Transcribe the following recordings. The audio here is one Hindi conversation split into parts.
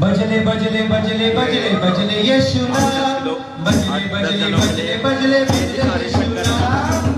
बजले बजले बजले बजले बजले यीशु नाम, बजले बजले बजले बजले बजले यीशु नाम।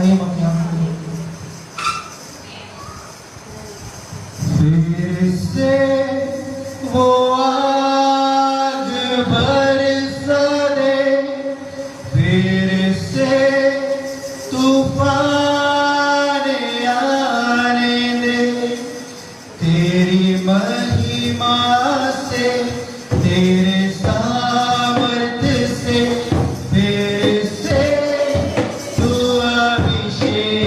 आइए मक्खियाँ। फिर से वो आग बरसा दे, फिर से तूफान आने दे, तेरी महिमा से, तेरे सामर्थ्य से, फिर से तू अभिषेक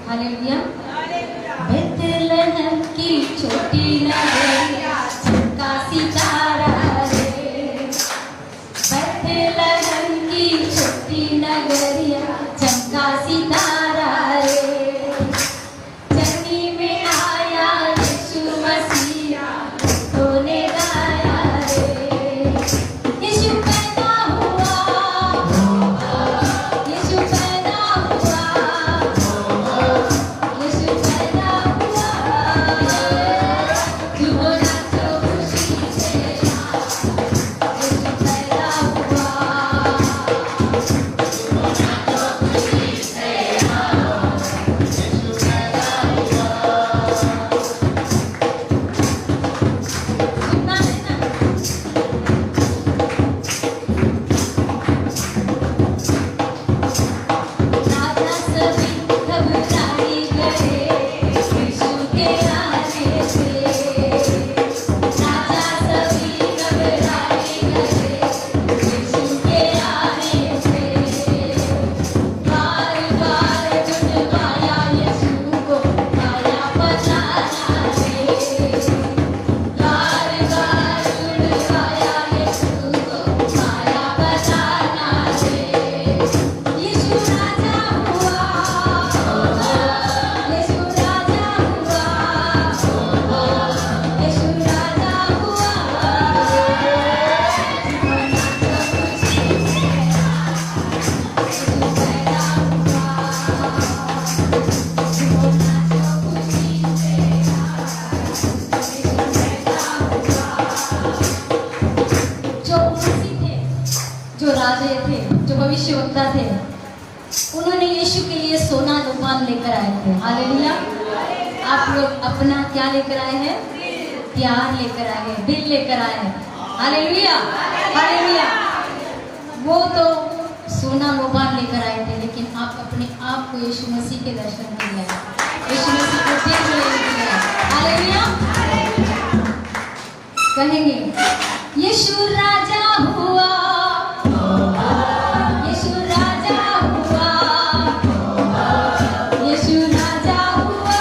हालेलुया। बेथलेहम की छोटी नगरिया चमका सितारा रे, बेथलेहम की छोटी नगरिया चमका सितारा रे, जन्नी में आया यीशु मसीहा तूने गाया रे, यीशु पैदा हुआ, यीशु पैदा हुआ, यीशु पैदा हुआ, झूमो नाचो खुशी से, यीशु पैदा हुआ, झूमो नाचो खुशी से, यीशु पैदा हुआ। सुनना है ना? राजा सभी घबराई गए यीशु के आने से, राजा सभी घबराई गए यीशु के आने से, बार बार जुड़वाया यीशु को आया बचाना रे, बार बार जुड़वाया यीशु को आया बचाना रे, यीशु राजा हुआ, यीशु राजा हुआ, यीशु राजा हुआ, खुशी से यीशु पैदा हुआ, खुशी से यीशु पैदा हुआ। जो मसीह थे, जो राजे थे, जो भविष्यवक्ता थे, उन्होंने यीशु के लिए सोना लोबान लेकर आए थे। हालेलुया। आप लोग अपना क्या लेकर आए हैं? प्यार लेकर आए हैं, दिल लेकर आए हैं। Hallelujah, hallelujah. वो तो सोना लोबान लेकर आए थे, लेकिन आप अपने आप को यीशु मसीह के दर्शन के लिए आए, यीशु मसीह को देख लेने के लिए आए। हालेलुया। कहेंगे यीशु राजा हुआ, यीशु राजा हुआ, यीशु राजा हुआ,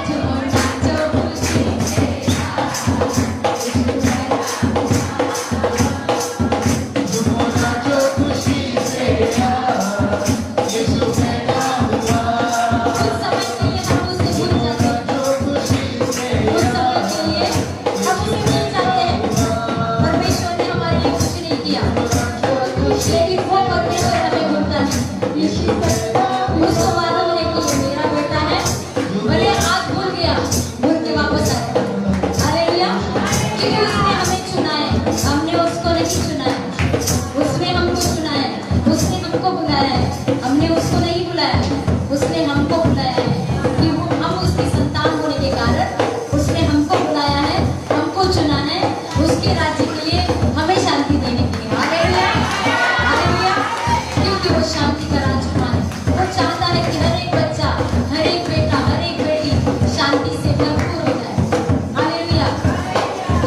झूमो नाचो खुशी से, यीशु पैदा हुआ, झूमो नाचो खुशी से, यीशु पैदा हुआ, कुछ समय के लिए हम उसे भूल जाते हैं, नाचो खुशी से, कुछ समय के लिए हम उसे भूल जाते हैं। परमेश्वर ने हमारे लिए कुछ नहीं किया, लेकिन वो परमेश्वर हमें भूलता नहीं। उसको मालूम है कि ये मेरा बेटा है, भले आज भूल गया, भूल के वापस आएगा। हालेलुया। क्योंकि उसने हमें चुना है, हमने उसको नहीं चुना है। उसने हमको चुना है, उसने हमको बुलाया है, हमने उसको नहीं बुलाया है, उसने हमको बुलाया है। कि वो हम उसकी संतान होने के कारण उसने हमको बुलाया है, हमको चुना है उसके राज्य के लिए, हमें शांति देने के लिए। Hallelujah, hallelujah. क्योंकि वो शांति का राजकुमार है। वो चाहता है कि हर एक बच्चा, हर एक बेटा, हर एक बेटी शांति से भरपूर हो जाए। हालेलुया।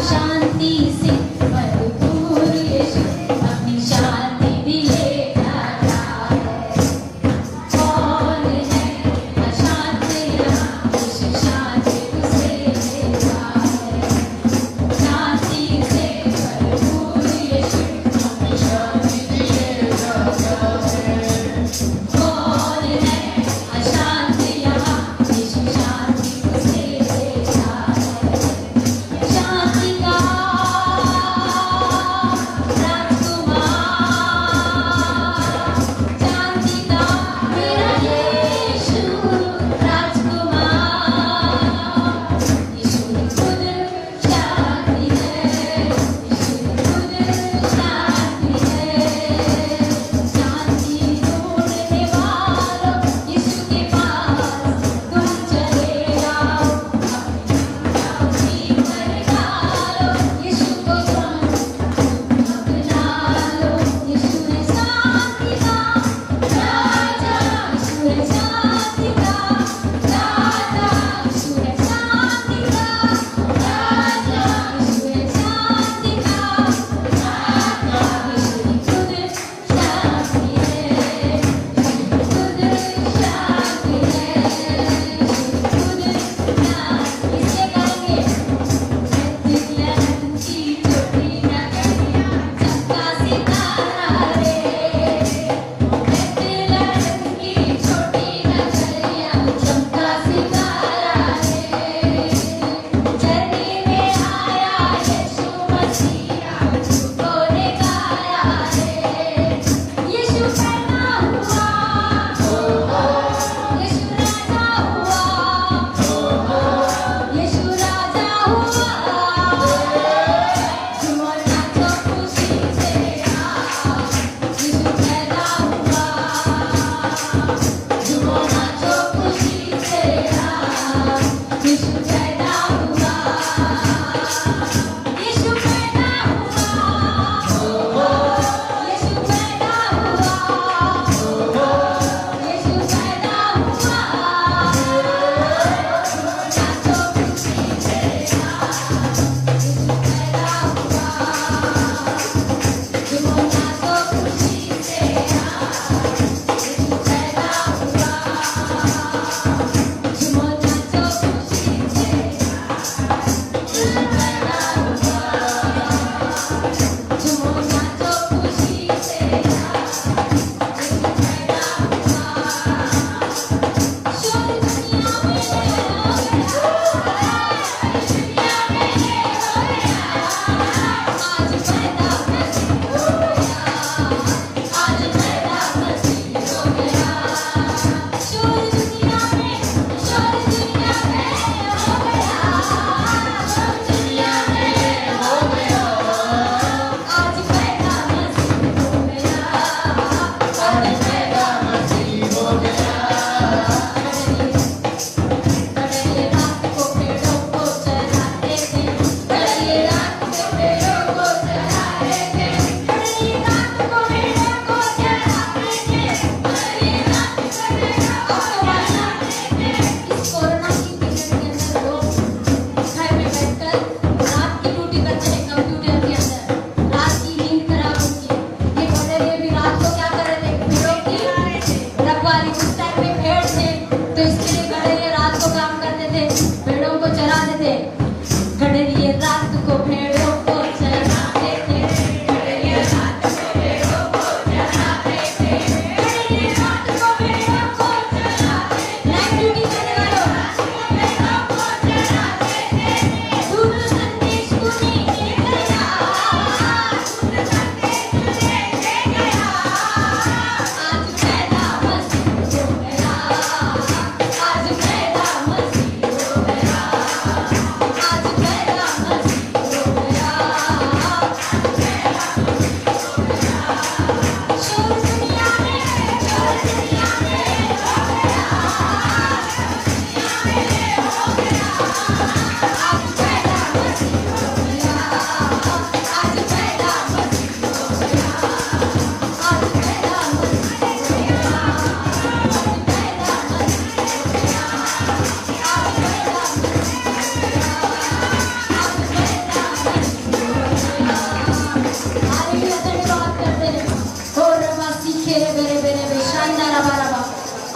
शांति से भरपूर यीशु अपनी शांति भी लेकर आता है। कौन है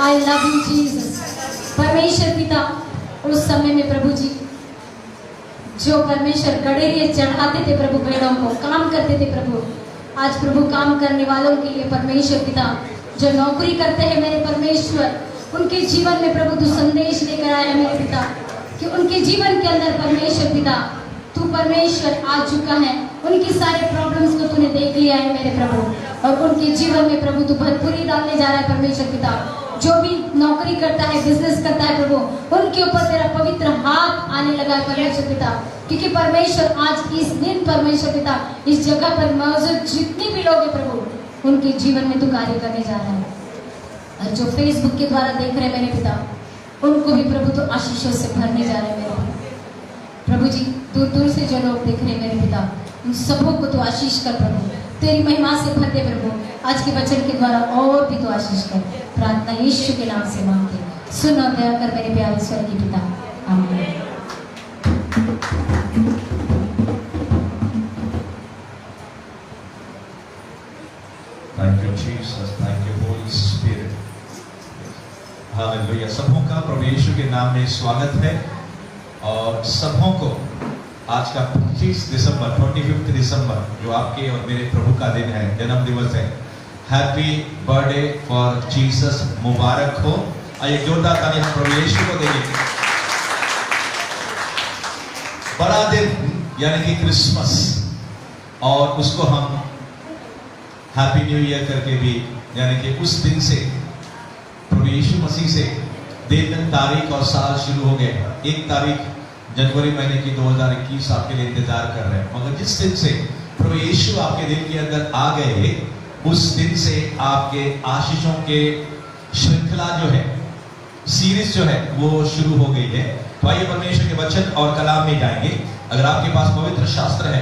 आई लव यू जीसस। परमेश्वर पिता, उस समय में प्रभु जी जो परमेश्वर गड़ेरिए चढ़ाते थे प्रभु भेड़ों को, काम करते थे प्रभु, आज प्रभु काम करने वालों के लिए परमेश्वर पिता जो नौकरी करते हैं मेरे परमेश्वर, उनके जीवन में प्रभु तू संदेश लेकर आया मेरे पिता, कि उनके जीवन के अंदर परमेश्वर पिता तू परमेश्वर आ चुका है, उनकी सारे प्रॉब्लम्स को तूने देख लिया है मेरे प्रभु, और उनके जीवन में प्रभु तू भरपूरी डालने जा रहा है परमेश्वर पिता। जो भी नौकरी करता है, बिजनेस करता है प्रभु, उनके ऊपर तेरा पवित्र हाथ आने लगा है परमेश्वर पिता, क्योंकि परमेश्वर आज इस दिन परमेश्वर पिता इस जगह पर मौजूद जितने भी लोग हैं प्रभु, उनके जीवन में तू कार्य करने जा रहा है। और जो फेसबुक के द्वारा देख रहे हैं मेरे पिता, उनको भी प्रभु तो आशीषों से भरने जा रहे हैं मेरे प्रभु जी। दूर दूर से जो लोग देख रहे हैं मेरे पिता, उन सबों को तो आशीष कर प्रभु, तेरी महिमा से भर दे प्रभु, आज के वचन के द्वारा और भी तो आशीष कर। प्रार्थना यीशु के नाम से मांगते, सुन और दया कर मेरे प्यारे स्वर्गीय पिता, आमीन। Thank you Jesus, thank you Holy Spirit. Hallelujah. सबों का प्रभु यीशु के नाम में स्वागत है, और सबों को आज का 25 दिसंबर 25 दिसंबर जो आपके और मेरे प्रभु का दिन है, जन्म दिवस है, हैप्पी बर्थडे फॉर जीसस मुबारक हो। आइए जोरदार ताली हम प्रभु यीशु को देंगे। बड़ा दिन यानी कि क्रिसमस, और उसको हम हैप्पी न्यू ईयर करके भी, यानी कि उस दिन से प्रभु यीशु मसीह से दिन, तारीख और साल शुरू हो गए। 1 तारीख जनवरी महीने की 2021 आपके लिए इंतजार कर रहे हैं, मगर जिस दिन से प्रभु यीशु आपके दिल के अंदर आ गए, उस दिन से आपके आशीषों के श्रृंखला जो है, सीरीज जो है, वो शुरू हो गई है। तो आइए परमेश्वर के वचन और कलाम में जाएंगे। अगर आपके पास पवित्र शास्त्र है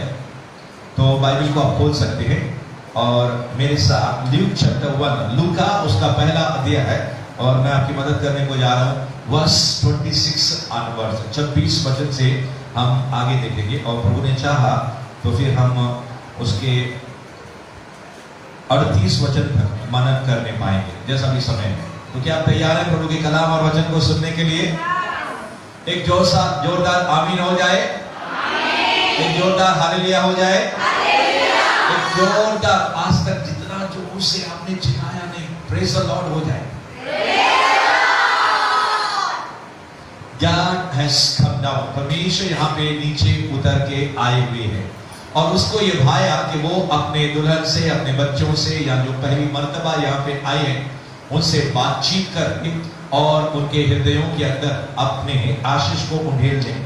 तो बाइबल को आप खोल सकते हैं, और मेरे साथ ल्यूक चैप्टर 1, लूका उसका पहला अध्याय है, और मैं आपकी मदद करने को जा रहा हूँ वर्स 26 ऑनवर्ड्स, 26 वचन से हम आगे देखेंगे, और प्रभु ने चाहा तो फिर हम उसके 38 वचन तक मनन करने पाएंगे जैसा भी समय है। तो क्या आप तैयार हैं प्रभु के कलाम और वचन को सुनने के लिए? एक जोरदार आमीन हो जाए, एक जोरदार हालेलुया हो जाए, एक जोरदार आज तक जितना जोर से आपने चिल्लाया नहीं, प्रेज द लॉर्ड हो जाए। God has come down, परमेश्वर यहाँ पे नीचे उतर के आए हुए हैं, और उसको ये भाया कि वो अपने दुल्हन से, अपने बच्चों से, या जो पहली मर्तबा यहाँ पे आए हैं, उनसे बातचीत करके और उनके हृदयों के अंदर अपने आशीष को उंडेल लें।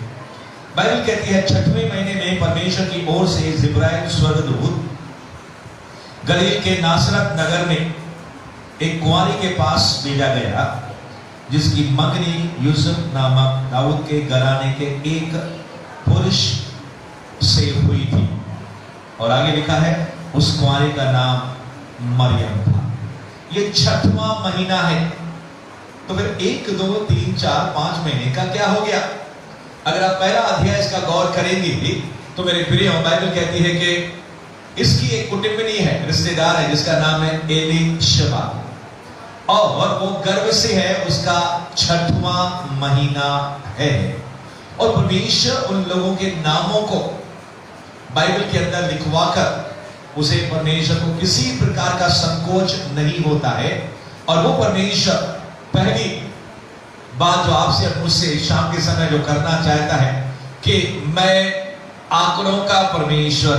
बाइबल कहती है 6वें महीने में परमेश्वर की ओर से जिब्राइल स्वर्गदूत गलील के नासरत नगर में एक कुंवारी के पास भेजा गया, जिसकी मंगनी यूसुफ नामक दाऊद के घराने के एक पुरुष से हुई थी, और आगे लिखा है उस कुंवारी का नाम मरियम था। ये 6वां महीना है, तो फिर 1 2 3 4 5 महीने का क्या हो गया? अगर आप पहला अध्याय इसका गौर करेंगे तो मेरे प्रिय, बाइबल कहती है कि इसकी एक कुटुंबिनी है, रिश्तेदार है, जिसका नाम है एलीशबा, और वो गर्भ से है, उसका 6वां महीना है। और परमेश्वर उन लोगों के नामों को बाइबल के अंदर लिखवाकर उसे परमेश्वर को किसी प्रकार का संकोच नहीं होता है, और वो परमेश्वर पहली बात जो आपसे मुझसे शाम के समय जो करना चाहता है कि मैं आंकड़ों का परमेश्वर,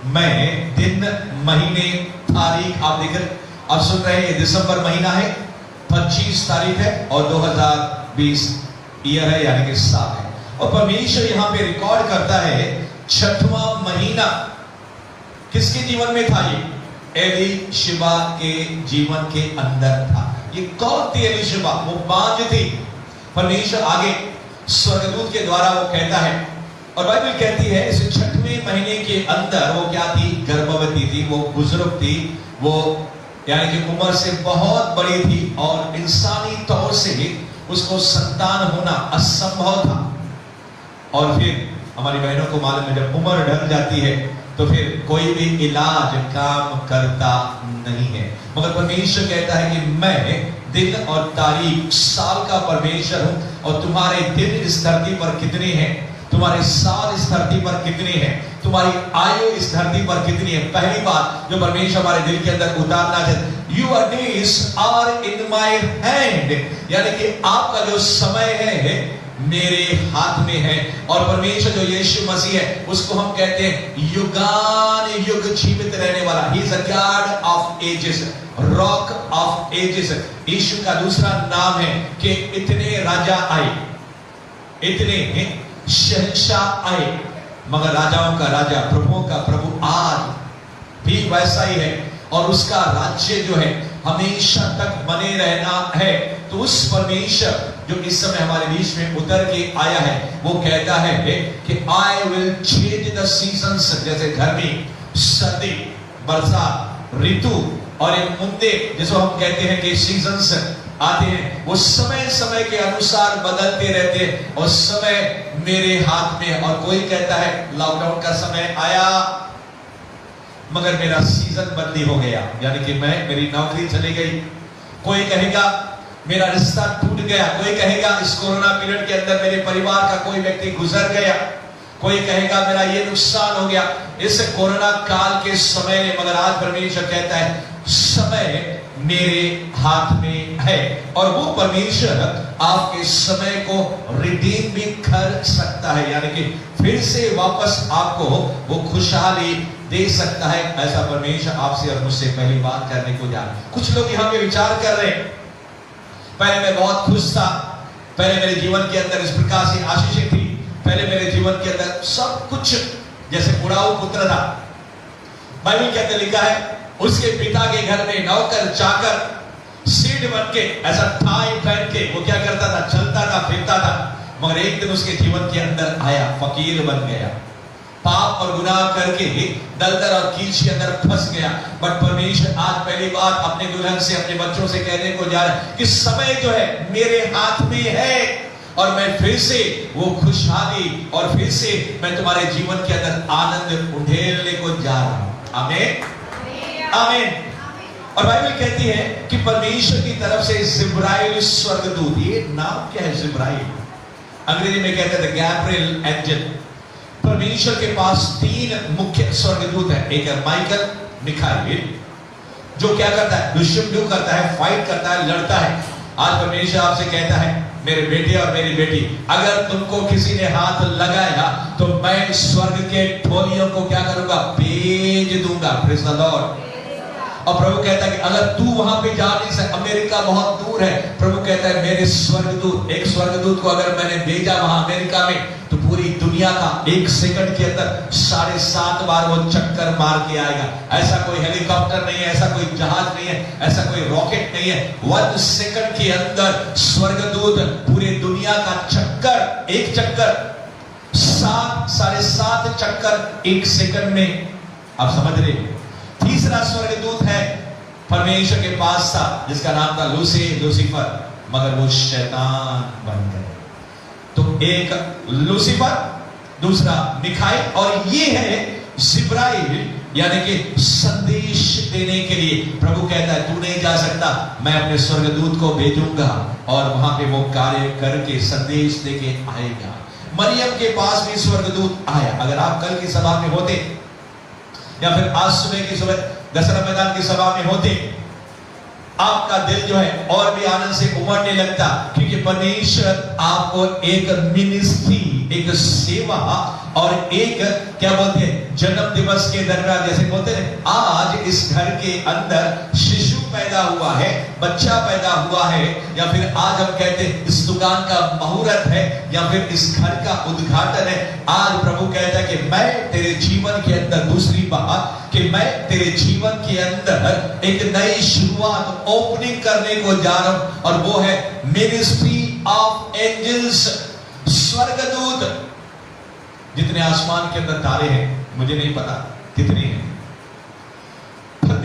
मैं दिन, महीने, तारीख, आप देख आप सुन रहे हैं, ये दिसंबर महीना है, 25 तारीख है, और 2020 ईयर है, यानी कि साल है, और परमेश्वर यहाँ पे रिकॉर्ड करता है 6वां महीना किसके जीवन में था? ये एलीशबा के जीवन के अंदर था। ये कौन थी एलीशबा? वो बांझ थी। परमेश्वर आगे स्वर्गदूत के द्वारा वो कहता है, और बाइबल कहती है इस 6वें महीने के अंदर वो क्या थी? गर्भवती थी, वो बुजुर्ग थी, वो यानी कि उम्र से बहुत बड़ी थी, और इंसानी तौर से ही उसको संतान होना असंभव था। और फिर हमारी बहनों को मालूम है, जब उम्र ढल जाती है तो फिर कोई भी इलाज काम करता नहीं है। मगर परमेश्वर कहता है कि मैं दिन और तारीख साल का परमेश्वर हूं, और तुम्हारे दिन इस धरती पर कितने हैं, तुम्हारे साल इस धरती पर कितने हैं, तुम्हारी आयु इस धरती पर कितनी है। पहली बात जो परमेश्वर हमारे दिल के अंदर उतारना चाहते, Your days are in my hand, यानी कि आपका जो समय है मेरे हाथ में है। और परमेश्वर जो यीशु मसीह है उसको हम कहते हैं युगान युग जीवित रहने वाला। He is a God of ages, Rock of ages। यीशु का दूसरा नाम है कि इतने राजा आए, इतने शहंशाह आए, मगर राजाओं का राजा, प्रभुओं का प्रभु आज भी वैसा ही है, और उसका राज्य जो है हमेशा तक बने रहना है। तो उस परमेश्वर जो इस समय हमारे बीच में उतर के आया है वो कहता है कि I will change the seasons, जैसे गर्मी, सर्दी, बरसात, ऋतु और एक मुद्दे जिसको हम कहते हैं कि सीजन्स आते हैं, वो समय समय के अनुसार बदलते रहते हैं, और समय मेरे हाथ में। और कोई कहता है लॉकडाउन का समय आया मगर मेरा सीजन बदली हो गया, यानी कि मेरी नौकरी चली गई। कोई कहेगा मेरा रिश्ता टूट गया, कोई कहेगा इस कोरोना पीरियड के अंदर मेरे परिवार का कोई व्यक्ति गुजर गया, कोई कहेगा मेरा ये नुकसान हो गया इस कोरोना काल के समय में। मगर आज परमेश्वर कहता है समय मेरे हाथ में है, और वो परमेश्वर आपके समय को रिडीम भी कर सकता है, यानी कि फिर से वापस आपको वो खुशहाली दे सकता है। ऐसा परमेश्वर आपसे और मुझसे पहली बात करने को जा रहा है। कुछ लोग यहाँ पे विचार कर रहे हैं, पहले मैं बहुत खुश था, पहले मेरे जीवन के अंदर इस प्रकार से आशीषें थी, पहले मेरे जीवन के अंदर सब कुछ जैसे बुढ़ाऊ पुत्र था। बाइबल के अंदर लिखा है उसके पिता के घर में नौकर चाकर सीढ़ बन के, ऐसा टाई पहन के वो क्या करता था, चलता था, फिरता था। मगर एक दिन उसके जीवन के अंदर आया, फकीर बन गया, पाप और गुनाह करके दलदल और कीच के अंदर फंस गया। बट परमेश्वर आज पहली बार अपने दुल्हन से, अपने बच्चों से कहने को जा रहा है कि समय जो है मेरे हाथ में है, और मैं फिर से वो खुशहाली और फिर से मैं तुम्हारे जीवन के अंदर आनंद उंडेलने को जा रहा हूं। आमीन, आमीन। और बाइबल कहती है कि परमेश्वर की तरफ से जिब्राइल स्वर्गदूत, ये नाम क्या है जिब्राइल, अंग्रेजी में कहते हैं गैब्रियल एंजल। परमेश्वर के पास तीन मुख्य स्वर्गदूत है, एक है माइकल, मिखाइल, जो क्या करता है, दुश्मन करता है, फाइट करता है, लड़ता है। आज परमेश्वर आपसे कहता है मेरे बेटे और मेरी बेटी, अगर तुमको किसी ने हाथ लगाया तो मैं स्वर्ग के ठोलियों को क्या करूंगा, भेज दूंगा। Praise the Lord. और प्रभु कहता है कि अगर तू वहां पे जा नहीं सकता, अमेरिका बहुत दूर है, प्रभु कहता है मेरे स्वर्गदूत, एक स्वर्गदूत को अगर मैंने भेजा वहां अमेरिका में, तो पूरी दुनिया का 1 सेकंड के अंदर 7.5 बार वो चक्कर मार के आएगा। ऐसा कोई हेलीकॉप्टर नहीं है, ऐसा कोई जहाज नहीं है, ऐसा कोई रॉकेट नहीं है। 1 सेकंड के अंदर स्वर्गदूत पूरी दुनिया का चक्कर, एक चक्कर 7.5 चक्कर 1 सेकंड में, आप समझ रहे। तीसरा स्वर्गदूत है परमेश्वर के पास था, जिसका नाम था लूसीफर, मगर वो शैतान बन गए। तो एक लूसीफर, दूसरा मिखाइल, और ये है जिब्राइल, यानी कि संदेश देने के लिए। प्रभु कहता है तू नहीं जा सकता, मैं अपने स्वर्गदूत को भेजूंगा और वहां पे वो कार्य करके संदेश देके आएगा। मरियम के पास भी स्वर्गदूत आया। अगर आप कल की सभा में होते या फिर आज सुबह की सुबह दशहरा मैदान की सभा में होते, आपका दिल जो है और भी आनंद से उमड़ने लगता, क्योंकि परमेश्वर आपको एक मिनिस्ट्री, एक सेवा और एक क्या बोलते हैं जन्म दिवस के दरमियान, जैसे बोलते हैं आज इस घर के अंदर शिशु पैदा हुआ है, बच्चा पैदा हुआ है, या फिर आज हम कहते हैं इस दुकान का मुहूर्त है, या फिर इस घर का उद्घाटन है। आज प्रभु कहता है कि मैं तेरे जीवन के अंदर, दूसरी बात कि मैं तेरे जीवन के अंदर एक नई शुरुआत, ओपनिंग करने को जा रहा हूं, और वो है मिनिस्ट्री ऑफ एंजल्स, स्वर्गदूत। जितने आसमान के अंदर तारे हैं मुझे नहीं पता कितने हैं,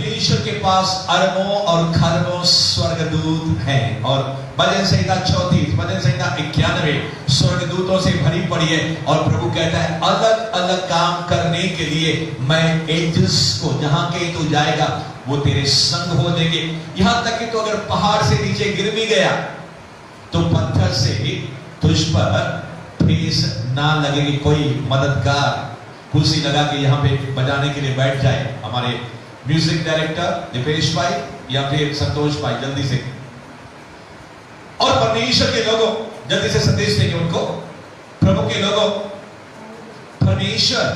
परमेश्वर के पास अरबों और खरबों स्वर्गदूत हैं और भजन संहिता 34, भजन संहिता 91 स्वर्गदूतों से भरी पड़ी है। और प्रभु कहता है अलग अलग काम करने के लिए मैं एंजल्स को जहां के तू जाएगा वो तेरे संग हो देंगे। यहां तक कि तो अगर पहाड़ से नीचे गिर भी गया तो पत्थर से तुझ पर ठेस ना लगेगी। कोई मददगार कुर्सी लगा के यहाँ पे बजाने के लिए बैठ जाए, हमारे म्यूजिक डायरेक्टर दीपेश भाई या फिर संतोष भाई जल्दी से, और परमेश्वर के लोगों जल्दी से संदेश देंगे उनको। प्रभु के लोगों, परमेश्वर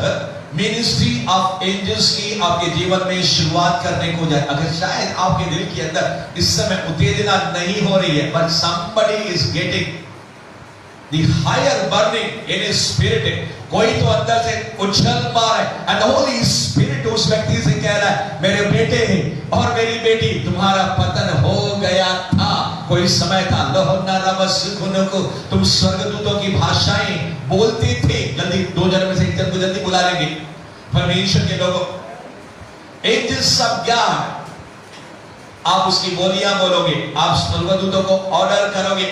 मिनिस्ट्री ऑफ एंजल्स की आपके जीवन में शुरुआत करने को जाए। अगर शायद आपके दिल के अंदर इस समय उत्तेजना नहीं हो रही है, but somebody is getting the higher burning in his spirit, कोई तो अंदर से उछल मार है and the Holy Spirit उस व्यक्ति से कह रहा है मेरे बेटे और मेरी बेटी तुम्हारा पतन हो गया था। कोई समय था को तुम स्वर्गदूतों की भाषाएं बोलते थे। जल्दी 2 जन में से 1 जन को जल्दी बुला लेंगे। परमेश्वर के लोगों, एंजल्स ऑफ गॉड, आप उसकी बोलियां बोलोगे, आप स्वर्गदूतों को ऑर्डर करोगे।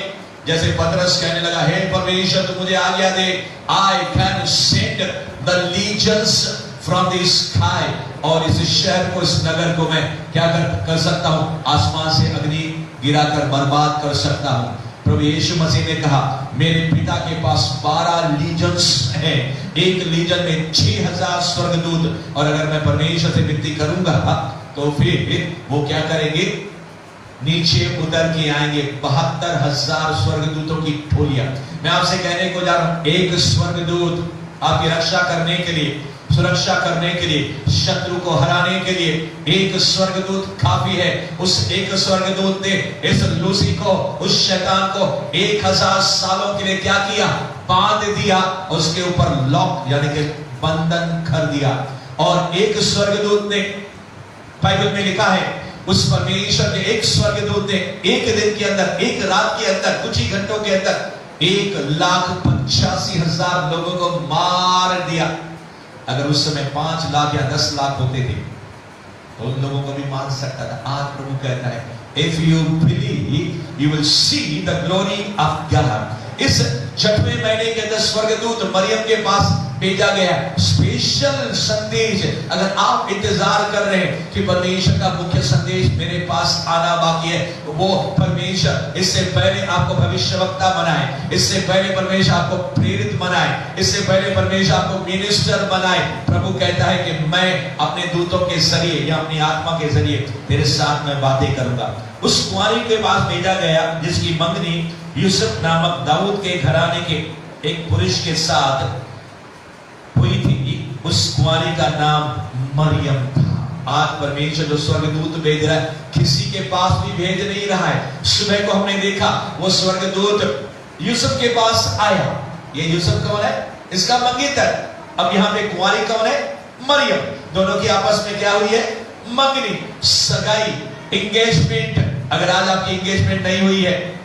जैसे पतरस कहने लगा हे परमेश्वर तू मुझे आज्ञा दे, I can send the legions from the sky, और इस शहर को, इस नगर को मैं क्या कर सकता हूं, आसमान से अग्नि गिराकर बर्बाद कर सकता हूं। प्रभु यीशु मसीह ने कहा मेरे पिता के पास 12 लीजन्स हैं, एक लीजन में 6000 स्वर्गदूत, और अगर मैं परमेश्वर से विनती करूंगा तो फिर वो क्या करेंगे, नीचे उतर के आएंगे 72,000 स्वर्गदूतों की टोलियां। मैं आपसे कहने को जा रहा हूं, एक स्वर्गदूत आपकी रक्षा करने के लिए, सुरक्षा करने के लिए, शत्रु को हराने के लिए एक स्वर्गदूत काफी है। उस एक स्वर्गदूत ने इस लूसी को, उस शैतान को 1000 सालों के लिए क्या किया, बांध दिया, उसके ऊपर लॉक यानी कि बंधन कर दिया। और एक स्वर्गदूत ने, बाइबल में लिखा है, उस परमेश्वर के एक स्वर्गदूत ने एक दिन के अंदर, एक रात के अंदर, कुछ ही घंटों के अंदर 1,85,000 लोगों को मार दिया। अगर उस समय 5 लाख या 10 लाख होते थे तो उन लोगों को भी मार सकता था। आज प्रभु कहता है if you believe you will see the glory of God. इस 6वें महीने के अंदर स्वर्गदूत मरियम के पास भेजा गया स्पेशल संदेश। अगर आप इंतजार कर रहे हैं कि परमेश्वर का मुख्य संदेश मेरे पास आना बाकी है, वो परमेश्वर इससे पहले आपको भविष्यवक्ता बनाए, इससे पहले परमेश्वर आपको प्रेरित बनाए, इससे पहले परमेश्वर आपको मिनिस्टर बनाए। प्रभु कहता है कि मैं अपने दूतों के जरिए या अपनी आत्मा के जरिए तेरे साथ में बातें करूंगा। उस कुंवारी के पास भेजा गया जिसकी मंगनी यूसुफ नामक दाऊद के घराने के एक पुरुष के साथ हुई थी। उस कुंवारी का नाम मरियम था। आज परमेश्वर जो स्वर्गदूत भेज रहा है, किसी के पास भी भेज नहीं रहा है। सुबह को हमने देखा वो स्वर्गदूत यूसुफ के पास आया। ये यूसुफ कौन है? इसका मंगेतर। अब यहाँ पे कुंवारी कौन है? मरियम। दोनों की आपस में क्या हुई है? मंगनी, सगाई, एंगेजमेंट। अगर आज आपकी एंगेजमेंट नहीं हुई है,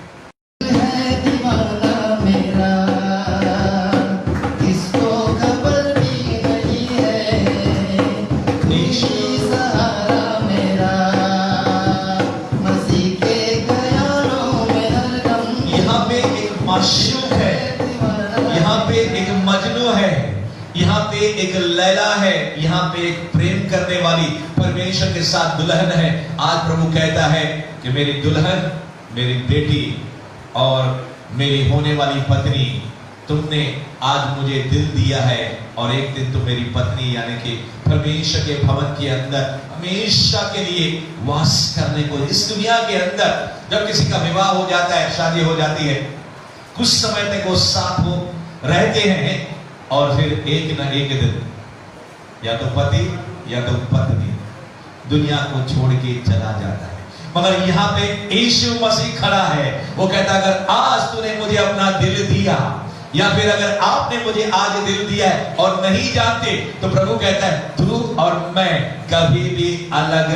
यहाँ पे एक लैला है, यहाँ पे एक प्रेम करने वाली परमेश्वर के साथ दुल्हन है। आज प्रभु कहता है कि मेरी दुल्हन, मेरी बेटी और मेरी होने वाली पत्नी, तुमने आज मुझे दिल दिया है और एक दिन तुम मेरी पत्नी यानी कि परमेश्वर के भवन के अंदर हमेशा के लिए वास करने को। इस दुनिया के अंदर जब किसी का विवाह हो जाता है, शादी हो जाती है, कुछ समय तक वो साथ हो रहते हैं और फिर एक न एक दिन या तो पति या तो पत्नी दुनिया को छोड़ के चला जाता है। मगर यहाँ पे यीशु मसीह खड़ा है। वो कहता है अगर आज तूने मुझे अपना दिल दिया या फिर अगर आपने मुझे आज दिल दिया है और नहीं जानते, तो प्रभु कहता है तू और मैं कभी भी अलग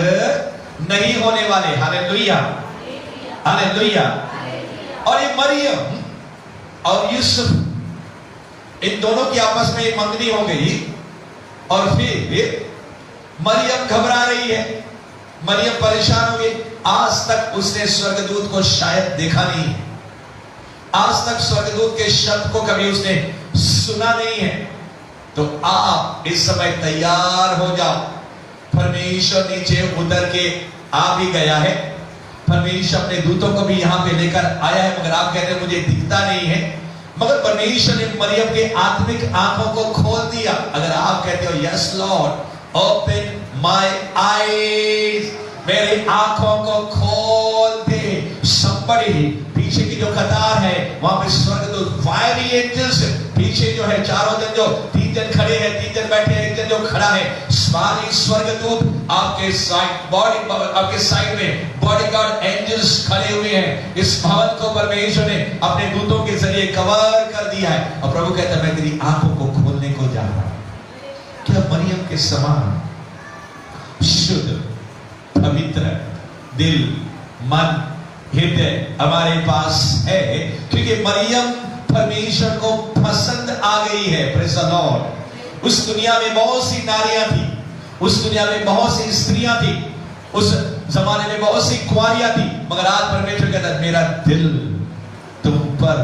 नहीं होने वाले। Hallelujah, hallelujah. और ये मरियम और यूसुफ, इन दोनों की आपस में एक मंगनी हो गई और फिर मरियम घबरा रही है। मरियम परेशान हो गई। आज तक उसने स्वर्गदूत को शायद देखा नहीं, आज तक स्वर्गदूत के शब्द को कभी उसने सुना नहीं है। तो आप इस समय तैयार हो जाओ, परमेश्वर नीचे उतर के आ भी गया है। परमेश्वर अपने दूतों को भी यहां पे लेकर आया है, मगर आप कहते हैं मुझे दिखता नहीं है। मगर परमेश्वर ने मरियम के आत्मिक आंखों को खोल दिया। अगर आप कहते हो yes Lord open my eyes, मेरी आंखों को खोल दे। somebody, पीछे की जो कतार है वहां पे स्वर्गदूत फायरी एंजल्स, पीछे जो है चारों जन, जो 3 जन खड़े हैं, 3 जन बैठे हैं, 1 जन जो खड़ा है, सारी स्वर्गदूत आपके साइड में बॉडीगार्ड एंजल्स खड़े हुए हैं। इस भवन को परमेश्वर ने अपने दूतों के जरिए कवर कर दिया है। और प्रभु कहता है मैं तेरी आंखों को खोलने को जा रहा हूं। क्या मरियम के समान शुद्ध पवित्र दिल, मन, हृदय हमारे पास है? क्योंकि मरियम परमेश्वर को पसंद आ गई है। Praise the Lord. उस दुनिया में बहुत सी नारियां थी, उस दुनिया में बहुत सी स्त्रियां थी, उस जमाने में बहुत सी कुंवारियां थी, मगर आज परमेश्वर कहता है मेरा दिल तुम पर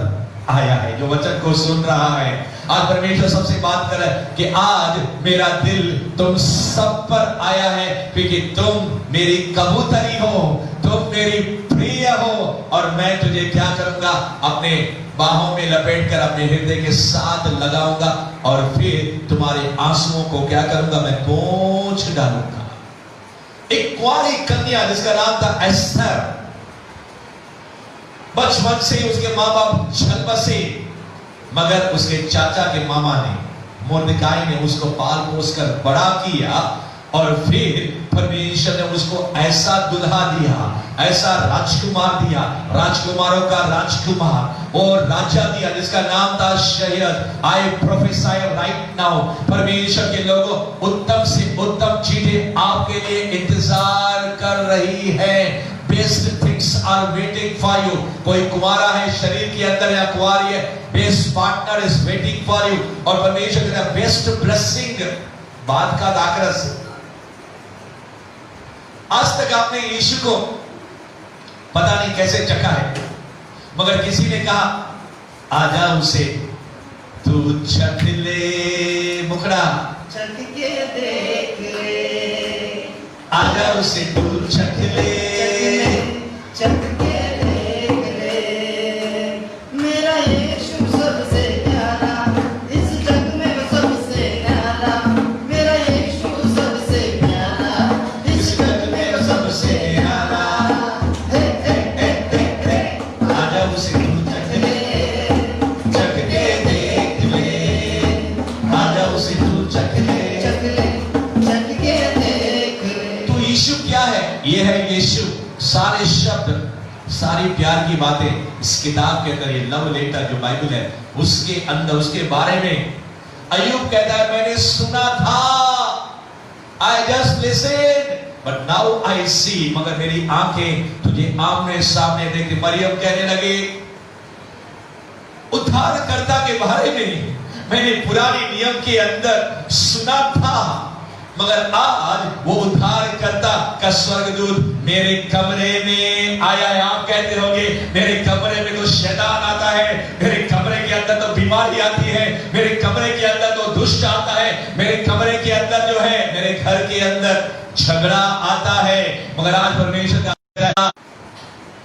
आया है। जो वचन को सुन रहा है, आज परमेश्वर सबसे बात कर रहा है कि आज मेरा दिल तुम सब पर आया है, क्योंकि तुम मेरी कबूतरी हो, तुम मेरी प्रिय हो। और मैं तुझे क्या करूंगा, अपने बाहों में लपेट कर अपने हृदय के साथ लगाऊंगा, और फिर तुम्हारे आंसुओं को क्या करूंगा, मैं पोंछ डालूंगा। एक कुंवारी कन्या जिसका नाम था एस्थर, बचपन से उसके माँ बाप छल बसे, मगर उसके चाचा के मामा ने, मुर्दकाई ने उसको पाल पोस कर बड़ा किया, और फिर परमेश्वर ने उसको ऐसा दुल्हा दिया, ऐसा राजकुमार दिया, राजकुमारों का राजकुमार और राजा दिया, जिसका नाम था शयद। आई प्रोफेसाई राइट नाउ, परमेश्वर के लोगों, उत्तम से उत्तम चीजें आपके लिए इंतजार कर रही है। Best things are waiting for you. कोई कुमारा है शरीर के अंदर या कुंवारी है, best partner is waiting for you. और परमेश्वर कहता है बेस्ट ब्लेसिंग बाद का दाखरस। आज तक आपने यीशु को पता नहीं कैसे चखा है, मगर किसी ने कहा आजा उसे तू चख ले, मुखड़ा चख के देख ले, आजा उसे तू चख ले, चख के देख ले, मेरा यीशु सबसे प्यारा, इस जग में वो सबसे प्यारा, मेरा यीशु सबसे प्यारा, इस जग में वो सबसे प्यारा। हे हे हे हे हे, आजा उसे तू चख ले, चख के देख ले, आजा उसे तू चख ले, चख ले, चख के देख ले। तो यीशु क्या है? ये है यीशु। सारे शब्द, सारी प्यार की बातें इस किताब के अंदर, ये लव लेटर जो बाइबल है उसके अंदर, उसके बारे में अय्यूब कहता है मैंने सुना था, I just listened but now I see, मगर मेरी आंखें तुझे आमने सामने देखती। मरियम कहने लगे उद्धारकर्ता के बारे में मैंने पुराने नियम के अंदर सुना था, मगर आज वो उद्धारकर्ता का स्वर्गदूत मेरे कमरे में आया है। आप कहते होंगे मेरे कमरे में तो शैतान आता है, मेरे कमरे के अंदर तो बीमारी आती है, मेरे कमरे के अंदर तो दुष्ट आता है, मेरे कमरे के अंदर जो है, मेरे घर के अंदर झगड़ा आता है। मगर आज परमेश्वर का,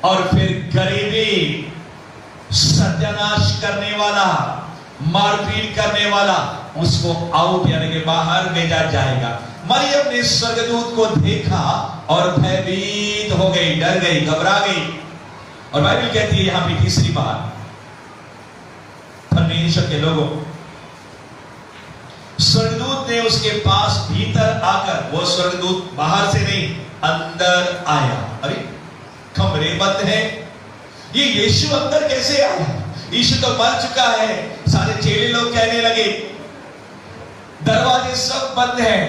और फिर गरीबी, सत्यानाश करने वाला, मारपीट करने वाला, उसको आउट यानी कि बाहर भेजा जाएगा। मरियम ने स्वर्गदूत को देखा और भयभीत हो गई, डर गई, घबरा गई। और बाइबल कहती है यहां पे तीसरी बार, परमेश्वर के लोगों, स्वर्गदूत ने उसके पास भीतर आकर, वो स्वर्गदूत बाहर से नहीं अंदर आया। अरे कमरे बंद है, ये यीशु अंदर कैसे आया? यीशु तो मर चुका है। सारे चेले लोग कहने लगे दरवाजे सब बंद हैं।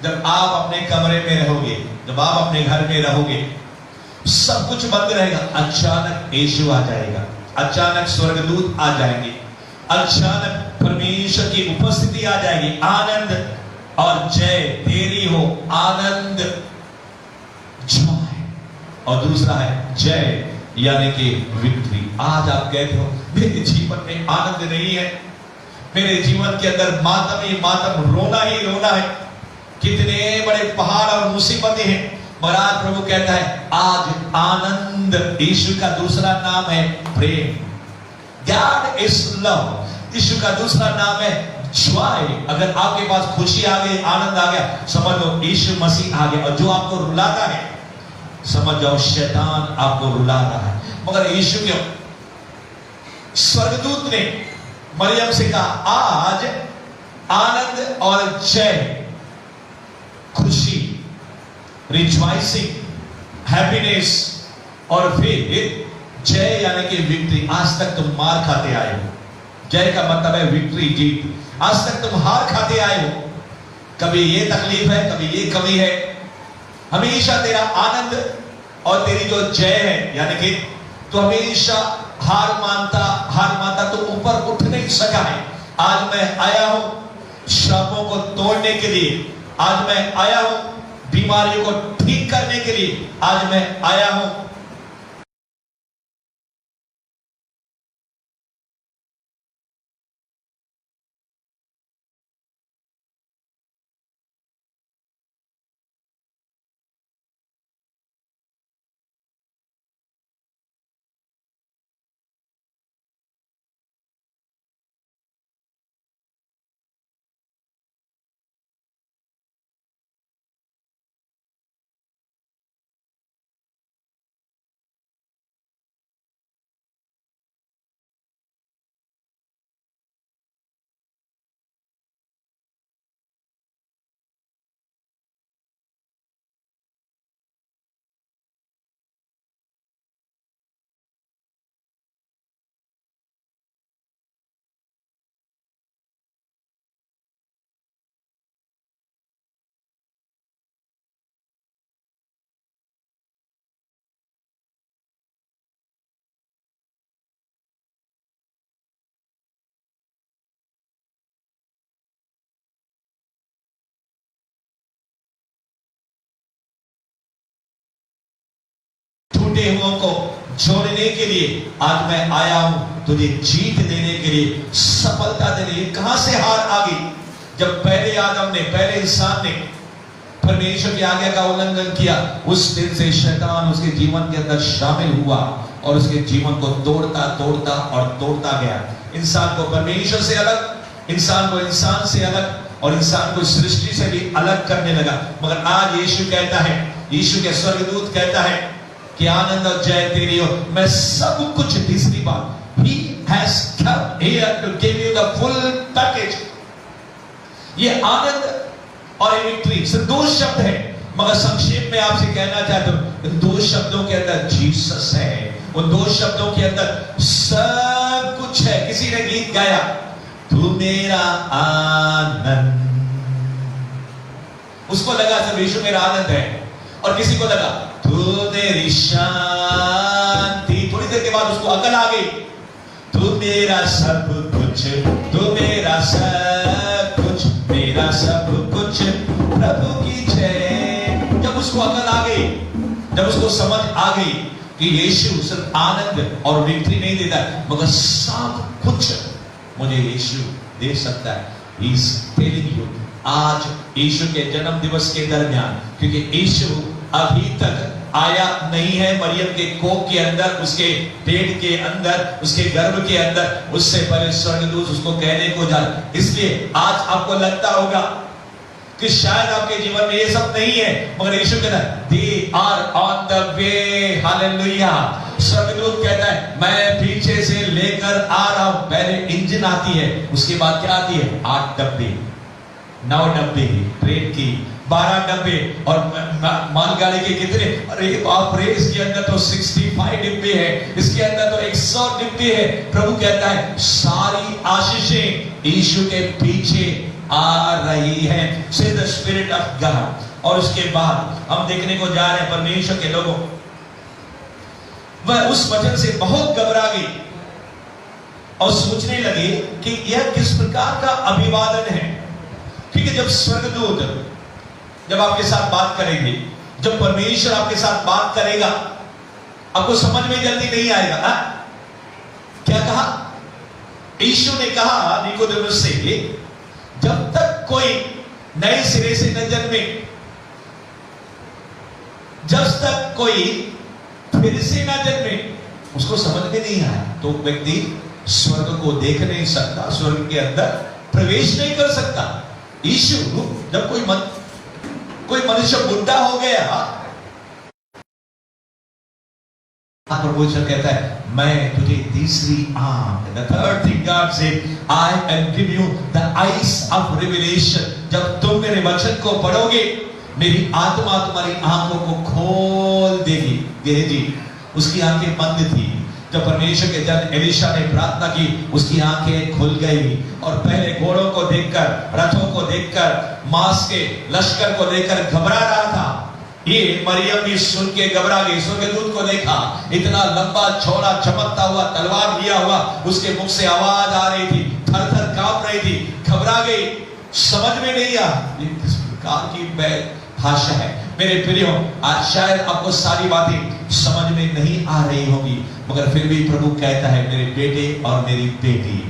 जब आप अपने कमरे में रहोगे, जब आप अपने घर में रहोगे, सब कुछ बंद रहेगा। अचानक यीशु आ जाएगा, अचानक स्वर्गदूत आ जाएंगे, अचानक परमेश्वर की उपस्थिति आ जाएगी। आनंद और जय तेरी हो, आनंद और दूसरा है जय यानी कि विक्ट्री। आज आप कहते हो मेरे जीवन में आनंद नहीं है, मेरे जीवन के अंदर मातम ही मातम, रोना ही रोना है, कितने बड़े पहाड़ और मुसीबतें हैं। महाराज प्रभु कहता है आज आनंद, यीशु का दूसरा नाम है प्रेम। गॉड इज लव, यीशु का दूसरा नाम है जॉय। अगर आपके पास खुशी आ गई, आनंद आ गया, समझ लो यीशु मसीह आ गया। और जो आपको रुलाता है, समझ जाओ शैतान आपको रुला रहा है। मगर यीशु के स्वर्गदूत ने मरियम से कहा आज आनंद और जय, खुशी, रिजॉइसिंग, हैप्पीनेस, और फिर जय यानी कि विक्ट्री। आज तक तुम मार खाते आए हो, जय का मतलब है विक्ट्री, जीत। आज तक तुम हार खाते आए हो, कभी ये तकलीफ है, कभी ये कमी है। हमेशा तेरा आनंद और तेरी जो जय है, यानी कि तो हमेशा हार मानता तो ऊपर उठ नहीं सका है। आज मैं आया हूं श्रापों को तोड़ने के लिए, आज मैं आया हूं बीमारियों को ठीक करने के लिए, आज मैं आया हूं टूटे हुओं को जोड़ने के लिए, आज मैं आया हूं तुझे जीत देने के लिए, सफलता देने के लिए। कहां से हार आ गई? जब पहले आदम ने, पहले इंसान ने परमेश्वर की आज्ञा का उल्लंघन किया, उस दिन से शैतान उसके जीवन के अंदर शामिल हुआ और उसके जीवन को तोड़ता गया। इंसान को परमेश्वर से अलग, इंसान को इंसान से अलग, और इंसान को सृष्टि से भी अलग करने लगा। मगर आज यीशु कहता है, यीशु के स्वर्गदूत कहता है कि आनंद और जय तेरी हो। मैं सब कुछ, तीसरी बात, He has come here to give you the full package। ये आनंद और विक्ट्री सिर्फ दो शब्द है, मगर संक्षेप में आपसे कहना चाहता हूं, इन दो शब्दों के अंदर जीसस है, उन दो शब्दों के अंदर सब कुछ है। किसी ने गीत गाया, तू मेरा आनंद, उसको लगा सब यीशु मेरा आनंद है, और किसी को लगा तू मेरी शांति। थोड़ी देर के बाद उसको अकल आ गई, तू मेरा सब कुछ, तू मेरा सब कुछ, मेरा सब कुछ, प्रभु की जय। जब उसको अकल आ गई, जब उसको समझ आ गई कि यीशु सिर्फ आनंद और विक्ट्री नहीं देता, मगर सब कुछ मुझे यीशु दे सकता है। He is telling you, आज यीशु के जन्म दिवस के दरमियान, क्योंकि यीशु अभी तक आया नहीं है मरियम के कोख के अंदर, उसके पेट के अंदर, उसके गर्भ के अंदर, उससे पहले स्वर्गदूत उसको कहने को जा। इसलिए आज आपको लगता होगा कि शायद आपके जीवन में ये सब नहीं है, मगर यीशु कहता है they are on the way, hallelujah. स्वर्गदूत कहता है मैं पीछे से लेकर आ रहा हूं। पहले इंजन आती है, उसके बाद क्या आती है? 8 डब्बे, 9 डब्बे ट्रेन की, 12 डब्बे, और मालगाड़ी के कितने? अरे बाप रे, इसके अंदर तो 65 डिब्बे है, इसके अंदर तो 100 डिब्बे है। प्रभु कहता है सारी आशीषें यीशु के पीछे आ रही है, से द स्पिरिट ऑफ गॉड। और उसके बाद हम देखने को जा रहे हैं परमेश्वर के लोगों, वह उस वचन से बहुत घबरा गई और सोचने लगे कि यह किस प्रकार का अभिवादन है। क्योंकि जब स्वर्गदूत जब आपके साथ बात करेंगे, जब परमेश्वर आपके साथ बात करेगा आपको समझ में जल्दी नहीं आएगा। हा? क्या कहा यीशु ने? कहा निकोदेमुस से, जब तक कोई नए सिरे से न जन्मे, जब तक कोई फिर से न जन्मे, उसको समझ में नहीं आया तो व्यक्ति स्वर्ग को देख नहीं सकता, स्वर्ग के अंदर प्रवेश नहीं कर सकता। यीशु जब कोई मनुष्य बुढ़ा हो गया, परमेश्वर कहता है मैं तुझे तीसरी आंख, the third thing God said, I am give you the eyes of revelation। जब तुम मेरे वचन को पढ़ोगे मेरी आत्मा तुम्हारी आंखों को खोल देगी। गेहजी उसकी आंखें बंद थी। जब परमेश्वर के जन एलीशा ने प्रार्थना की उसकी आंखें खुल गई और पहले घोड़ों को देखकर, रथों को देखकर, मांस के लश्कर को देखकर घबरा रहा था। ये मरियम भी सुन के घबरा गई। स्वर्गदूत को देखा, इतना लंबा चौड़ा चमकता हुआ तलवार लिया हुआ, उसके मुख से आवाज आ रही थी, थर थर कांप रही थी, घबरा गई, समझ में नहीं आया ये किस प्रकार की भाषा है। मेरे प्रियो, आज शायद आपको सारी बातें समझ में नहीं आ रही होगी, मगर फिर भी प्रभु कहता है मेरे बेटे और मेरी बेटी,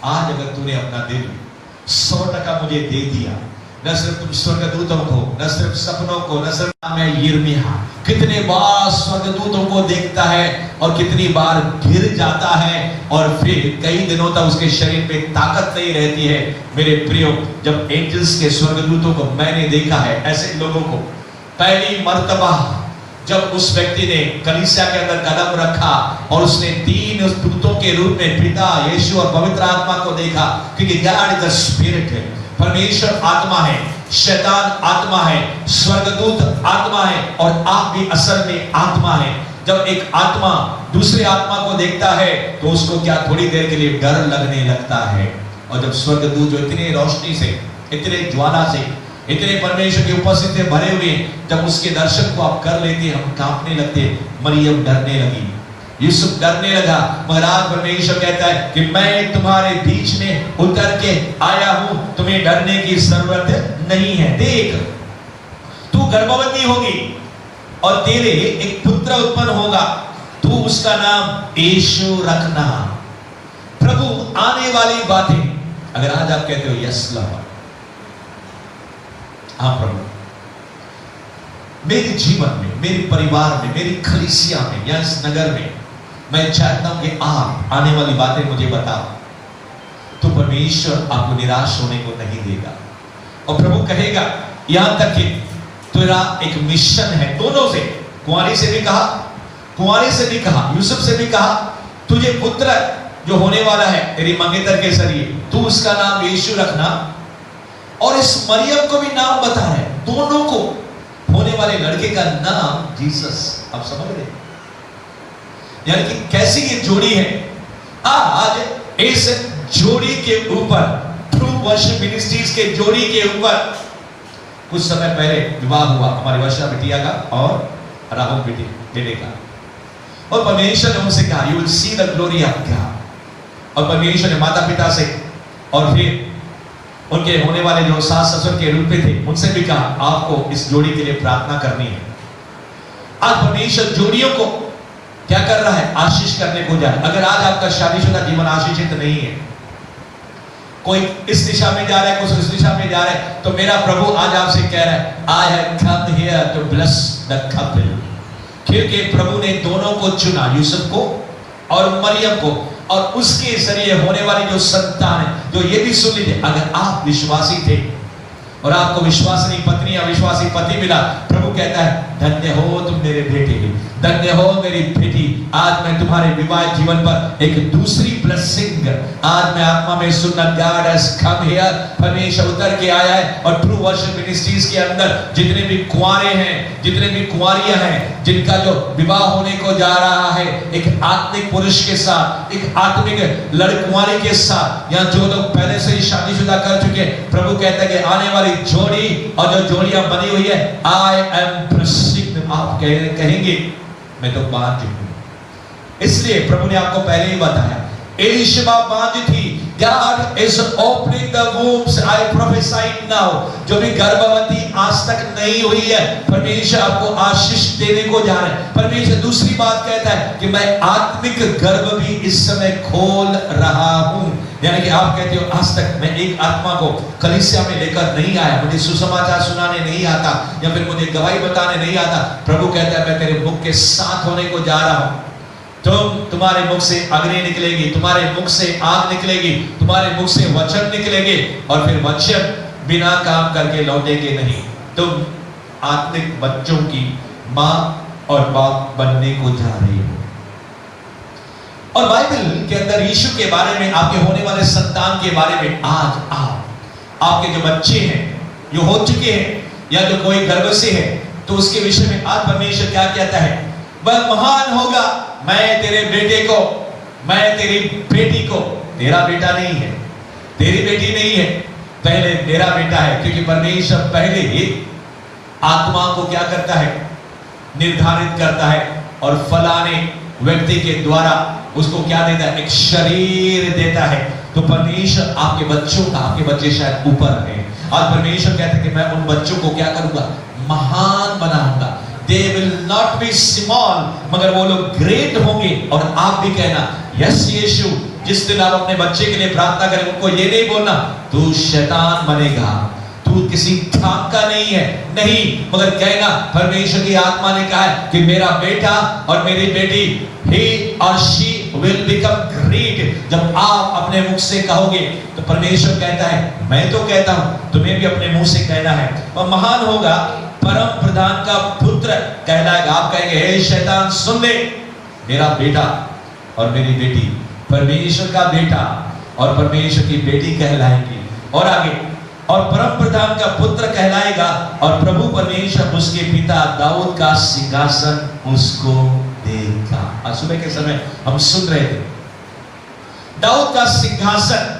आज अगर तूने अपना दिल 100% मुझे दे दिया, न सिर्फ तुम स्वर्गदूतों को, न सिर्फ सपनों को, न सिर्फ मैं यिर्मयाह कितने बार स्वर्गदूतों को देखता है और कितनी बार गिर जाता है और फिर कई दिनों तक उसके शरीर में ताकत नहीं रहती है। मेरे प्रियो, जब एंजल्स के स्वर्गदूतों को मैंने देखा है, ऐसे लोगों को पहली मर्तबा जब उस व्यक्ति ने कलीसिया के अंदर कदम रखा और उसने 3 उस दूतों के रूप में पिता, यीशु और पवित्र आत्मा को देखा, क्योंकि गॉड इज द स्पिरिट है, परमेश्वर आत्मा है, शैतान आत्मा है, स्वर्गदूत आत्मा है और आप भी असल में आत्मा है। जब एक आत्मा दूसरे आत्मा को देखता है तो उसको क्या थोड़ी देर के लिए डर लगने लगता है। और जब स्वर्गदूत जो इतने रोशनी से, इतने ज्वाला से, इतने परमेश्वर की उपस्थिति में भरे हुए, जब उसके दर्शन को आप कर लेते, हम कांपने लगते। मरियम डरने लगी, यूसुफ डरने लगा, मगर आज परमेश्वर कहता है कि मैं तुम्हारे बीच में उतर के आया हूं, तुम्हें डरने की जरूरत नहीं है। देख, तू गर्भवती होगी और तेरे एक पुत्र उत्पन्न होगा, तू उसका नाम यीशु रखना। प्रभु आने वाली बातें, अगर आज आप कहते हो यस लॉर्ड, हाँ प्रभु, मेरे जीवन में, मेरे परिवार में, मेरी कलीसिया में या इस नगर में मैं चाहता हूं कि आप आने वाली बातें मुझे बताओ, तो परमेश्वर आपको निराश होने को नहीं देगा। और प्रभु कहेगा, यहां तक कि तेरा एक मिशन है, दोनों से, कुंवारी से भी कहा, कुंवारी से भी कहा, यूसुफ से भी कहा, तुझे पुत्र जो होने वाला है तेरी मंगेतर के जरिए, तू उसका नाम यीशु रखना। और इस मरियम को भी नाम बता रहे, दोनों को होने वाले लड़के का नाम जीसस। आप समझ रहे, यानी कि कैसी ये जोड़ी है। आज इस जोड़ी के ऊपर, ट्रू वर्शिप मिनिस्ट्रीज के जोड़ी के ऊपर कुछ समय पहले विवाह हुआ हमारी वर्षा बिटिया का और राहुल बेटे का, और परमेश्वर ने उनसे कहा, you will see the glory of God. और परमेश्वर ने माता पिता से और फिर उनके होने वाले जो सास ससुर के रूप में थे उनसे भी कहा, आपको इस जोड़ी के लिए प्रार्थना करनी है। आज परमेश्वर जोड़ियों को क्या कर रहा है, आशीष करने को जा रहा है। अगर आज आपका शादीशुदा जीवन आशीषित नहीं है, कोई इस दिशा में जा रहा है, कोई इस दिशा में जा रहा है, तो मेरा प्रभु आज आपसे कह रहा है, I have come here to bless the couple. क्योंकि प्रभु ने दोनों को चुना, यूसुफ को और मरियम को, और उसके जरिए होने वाली जो संतान है, जो ये भी सुन लीजिए, अगर आप विश्वासी थे और आपको विश्वासिनी पत्नी या विश्वासी पति मिला, प्रभु कहता है, धन्य हो तुम मेरे बेटे, धन्य हो मेरी बेटी। आज मैं तुम्हारे विवाह जीवन पर एक दूसरी ब्लेसिंग, आज मैं आत्मा में सुनना, गॉड हैज कम हियर, परमेश्वर उतर के आया है। और ट्रू वर्शिप मिनिस्ट्रीज के अंदर जितने भी कुंवारे हैं, जितने भी कुंवारियां हैं, जिनका जो विवाह होने को जा रहा है एक आत्मिक पुरुष के साथ, एक आत्मिक लड़कुंवारी के साथ, या जो लोग पहले से ही शादीशुदा कर चुके, प्रभु कहता है कि आने वाली जोड़ी और जो जोड़ियां बनी हुई है, आई एम ब्लेसिंग। आप कहेंगे मैं तो बांझ हूं। इसलिए प्रभु ने आपको पहले ही बताया, एलिशबा बांझ थी। God is opening the wombs. I prophesy now. जो भी गर्भवती आज तक नहीं हुई है, परमेश्वर आपको आशीष देने को जा रहे हैं। परमेश्वर दूसरी बात कहता है कि मैं आत्मिक गर्भ भी इस समय खोल रहा हूं। यानी कि आप कहते हो आज तक मैं एक आत्मा को कलीसिया में लेकर नहीं आया, मुझे सुसमाचार सुनाने नहीं आता, या फिर मुझे गवाही बताने नहीं आता। प्रभु कहता है मैं तेरे मुख के साथ होने को जा रहा हूं। तुम्हारे मुख से अग्नि निकलेगी, तुम्हारे मुख से आग निकलेगी, तुम्हारे मुख से वचन निकलेंगे, और फिर वचन बिना काम करके लौटेंगे नहीं। तुम आत्मिक बच्चों की मां और बाप बनने को जा रही हो। और बाइबल के अंदर यीशु के बारे में, आपके होने वाले संतान के बारे में, आज आपके जो बच्चे हैं, जो हो चुके हैं, या जो कोई गर्भ से है, तो उसके विषय में आज परमेश्वर क्या कहता है? वह महान होगा। मैं तेरे बेटे को, मैं तेरी बेटी को, तेरा बेटा नहीं है, तेरी बेटी नहीं है, पहले मेरा बेटा है। क्योंकि परमेश्वर पहले ही आत्मा को क्या करता है? निर्धारित करता है, और फलाने व्यक्ति के द्वारा उसको क्या देता है? एक शरीर देता है। तो परमेश्वर आपके बच्चों का, आपके बच्चे शायद ऊपर है, आज परमेश्वर कहता है कि मैं उन बच्चों को क्या करूंगा? महान बनाऊंगा। They will not be small, मगर वो लोग ग्रेट होंगे। और आप भी कहना, यस यीशु, जिस दिन आप अपने बच्चे के लिए प्रार्थना करें, उनको ये नहीं बोलना तू शैतान बनेगा, तू किसी काम का नहीं है, नहीं, मगर कहना परमेश्वर की आत्मा ने कहा है कि मेरा बेटा और मेरी बेटी, he or she will become great। जब आप अपने मुख से कहोगे तो परमेश्वर कहता है, मैं तो कहता हूं, तुम्हें भी अपने मुंह से कहना है, वह महान होगा, परम प्रधान का पुत्र कहलाएगा। आप कहेंगे, हे शैतान सुन ले, मेरा बेटा और मेरी बेटी परमेश्वर का बेटा और परमेश्वर की बेटी कहलाएगी। और आगे, और परम प्रधान का पुत्र कहलाएगा, और प्रभु परमेश्वर उसके पिता दाऊद का सिंहासन उसको देगा। आज सुबह के समय हम सुन रहे थे दाऊद का सिंहासन,